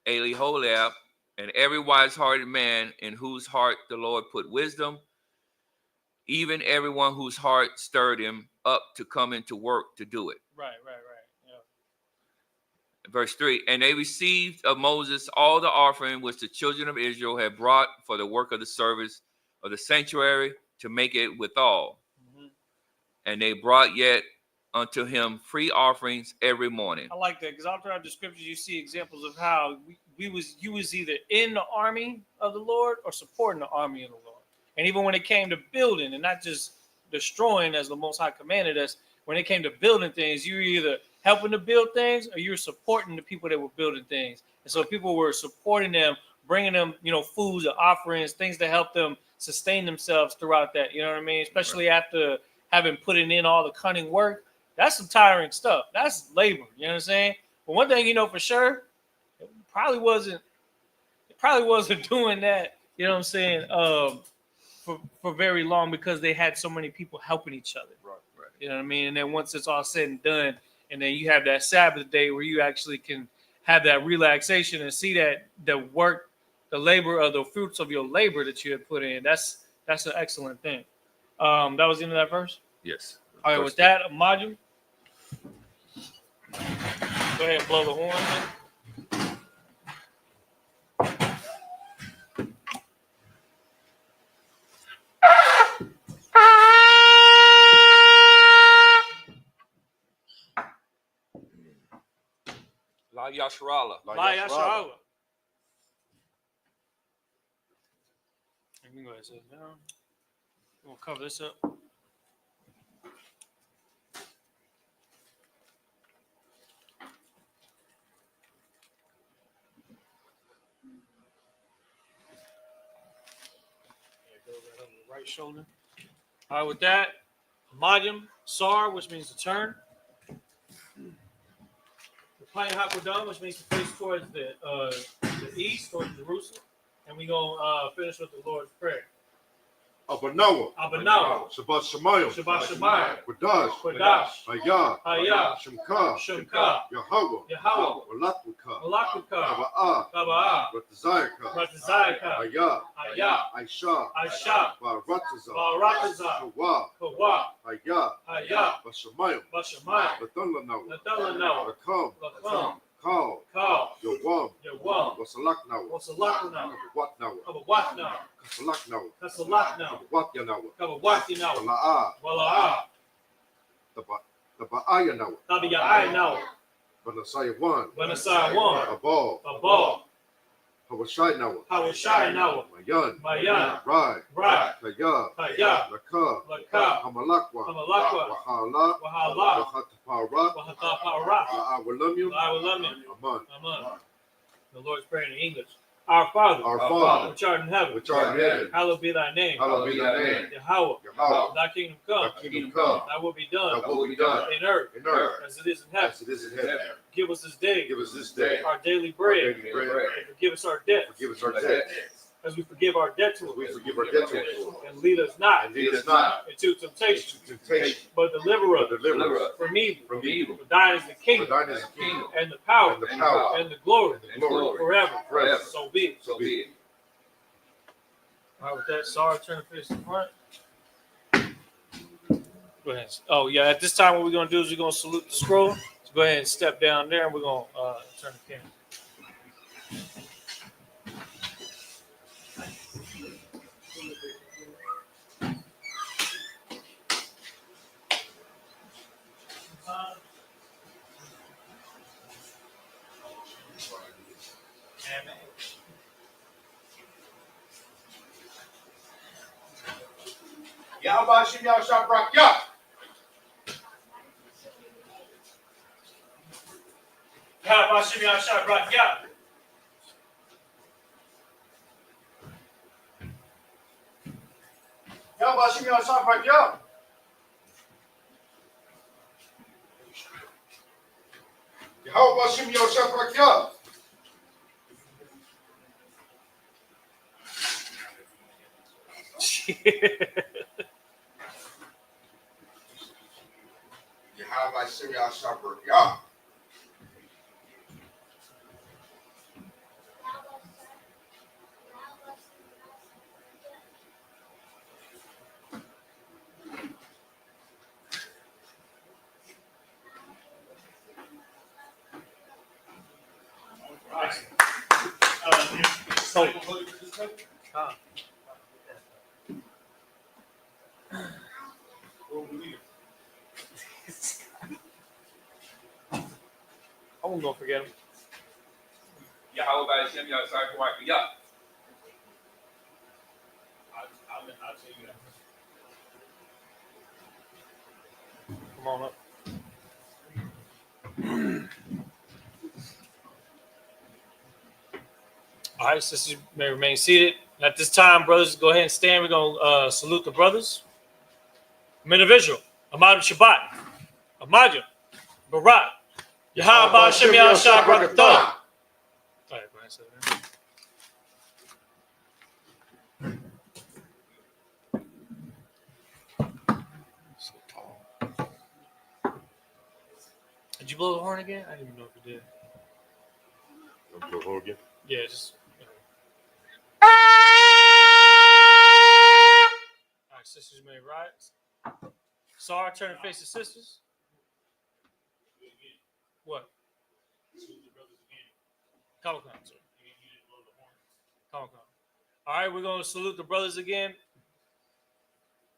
Aholiab, and every wise-hearted man in whose heart the Lord put wisdom, even everyone whose heart stirred him up to come into work to do it. Right. Yeah. Verse 3, and they received of Moses all the offering which the children of Israel had brought for the work of the service of the sanctuary to make it withal. And they brought yet unto him free offerings every morning. I like that because all throughout the scriptures you see examples of how you was either in the army of the Lord or supporting the army of the Lord. And even when it came to building and not just destroying as the Most High commanded us, when it came to building things, you were either helping to build things or you were supporting the people that were building things. And so people were supporting them, bringing them, foods or offerings, things to help them sustain themselves throughout that. You know what I mean? Especially after having put in all the cunning work. That's some tiring stuff. That's labor. You know what I'm saying? But one thing for sure, it probably wasn't doing that, you know what I'm saying, for very long because they had so many people helping each other. Right. You know what I mean? And then once it's all said and done, and then you have that Sabbath day where you actually can have that relaxation and see that the work, the labor of the fruits of your labor that you had put in. That's an excellent thing. That was the end of that verse? Yes. All right, with that, Amaju, go ahead and blow the horn, man. La Yasharala. La Yasharala. You can go ahead and sit down. We'll cover this up. Right shoulder. All right, with that, Majim, Sar, which means to turn. We're playing Hakodam, which means to face towards the east, towards Jerusalem. And we're going to finish with the Lord's Prayer. Abanawa. Shabbat Shemayim. Shabbat Shemayim. Quadash. Hayah. Shemka. Yahweh. Malakuka. Kaba'ah. Ratazayaka. Hayah. Aisha. Barataza. Kawa. Hayah. Bashamayim. Natalanawa. Lakam. Call. Yawam. Wasalaknawa. Kabawatnawa. Kasalaknawa. Kabawatinawa. Wala'ah. Tabiya'ayanawa. Banasaya 1. Abal. Hawashaynawa. Mayan. Rai. Kaya. Laka. Hamalakwa. Wahala. Wahatapara. La'awalamim. Aman. The Lord's Prayer in English. Our Father, which art in heaven, hallowed be thy name. Yahweh, thy kingdom come. Thy will be done. In earth, as it is in heaven. Give us this day our daily bread. And forgive us our debts. As we forgive our debtors. And lead us not into temptation. But deliver us from evil. For thine is the kingdom. And the power. And the glory. Forever. So be it. All right, with that, Sarah, turn the face to the front. Go ahead. Oh, yeah, at this time, what we're going to do is we're going to salute the scroll. So go ahead and step down there, and we're going to turn the camera. Yahweh Shem Yahshua Barak Yah. Yahweh Shem Yahshua Barak Yah. Yahweh Shem Yahshua Barak Yah. Yahweh Shem Yahshua Barak Yah. Yahweh Shem Yahshua Barak Yah. I won't go forget him. Yahweh Shem Yahshua Barak Yah. I'll tell you that. Come on up. All right, sisters may remain seated. At this time, brothers, go ahead and stand. We're going to salute the brothers. Men of Israel, Ahmad Shabbat, Ahmad Barak, Yahweh Shem Yahshua Barak. All right, go ahead and say that. Did you blow the horn again? I didn't even know if you did. Blow the horn again? Yeah, just. All right, sisters may rise. Sarah, turn and face the sisters. What? Come on, sir. Come on. All right, we're going to salute the brothers again.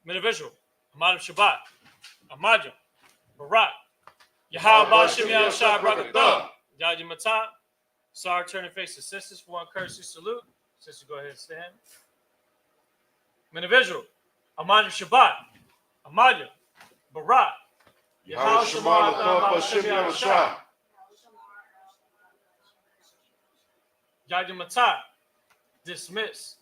Men of Israel, Ahmad Shabbat, Ahmad Barak, Yahweh Shem Yahshua Barak Yadi Matah. Sarah, turn and face the sisters for one courtesy salute. Sister, go ahead and stand. Men of Israel, Ahmad Shabbat, Ahmad Barak, Yahweh Shem Yahshua. Yadi Matah. Dismiss.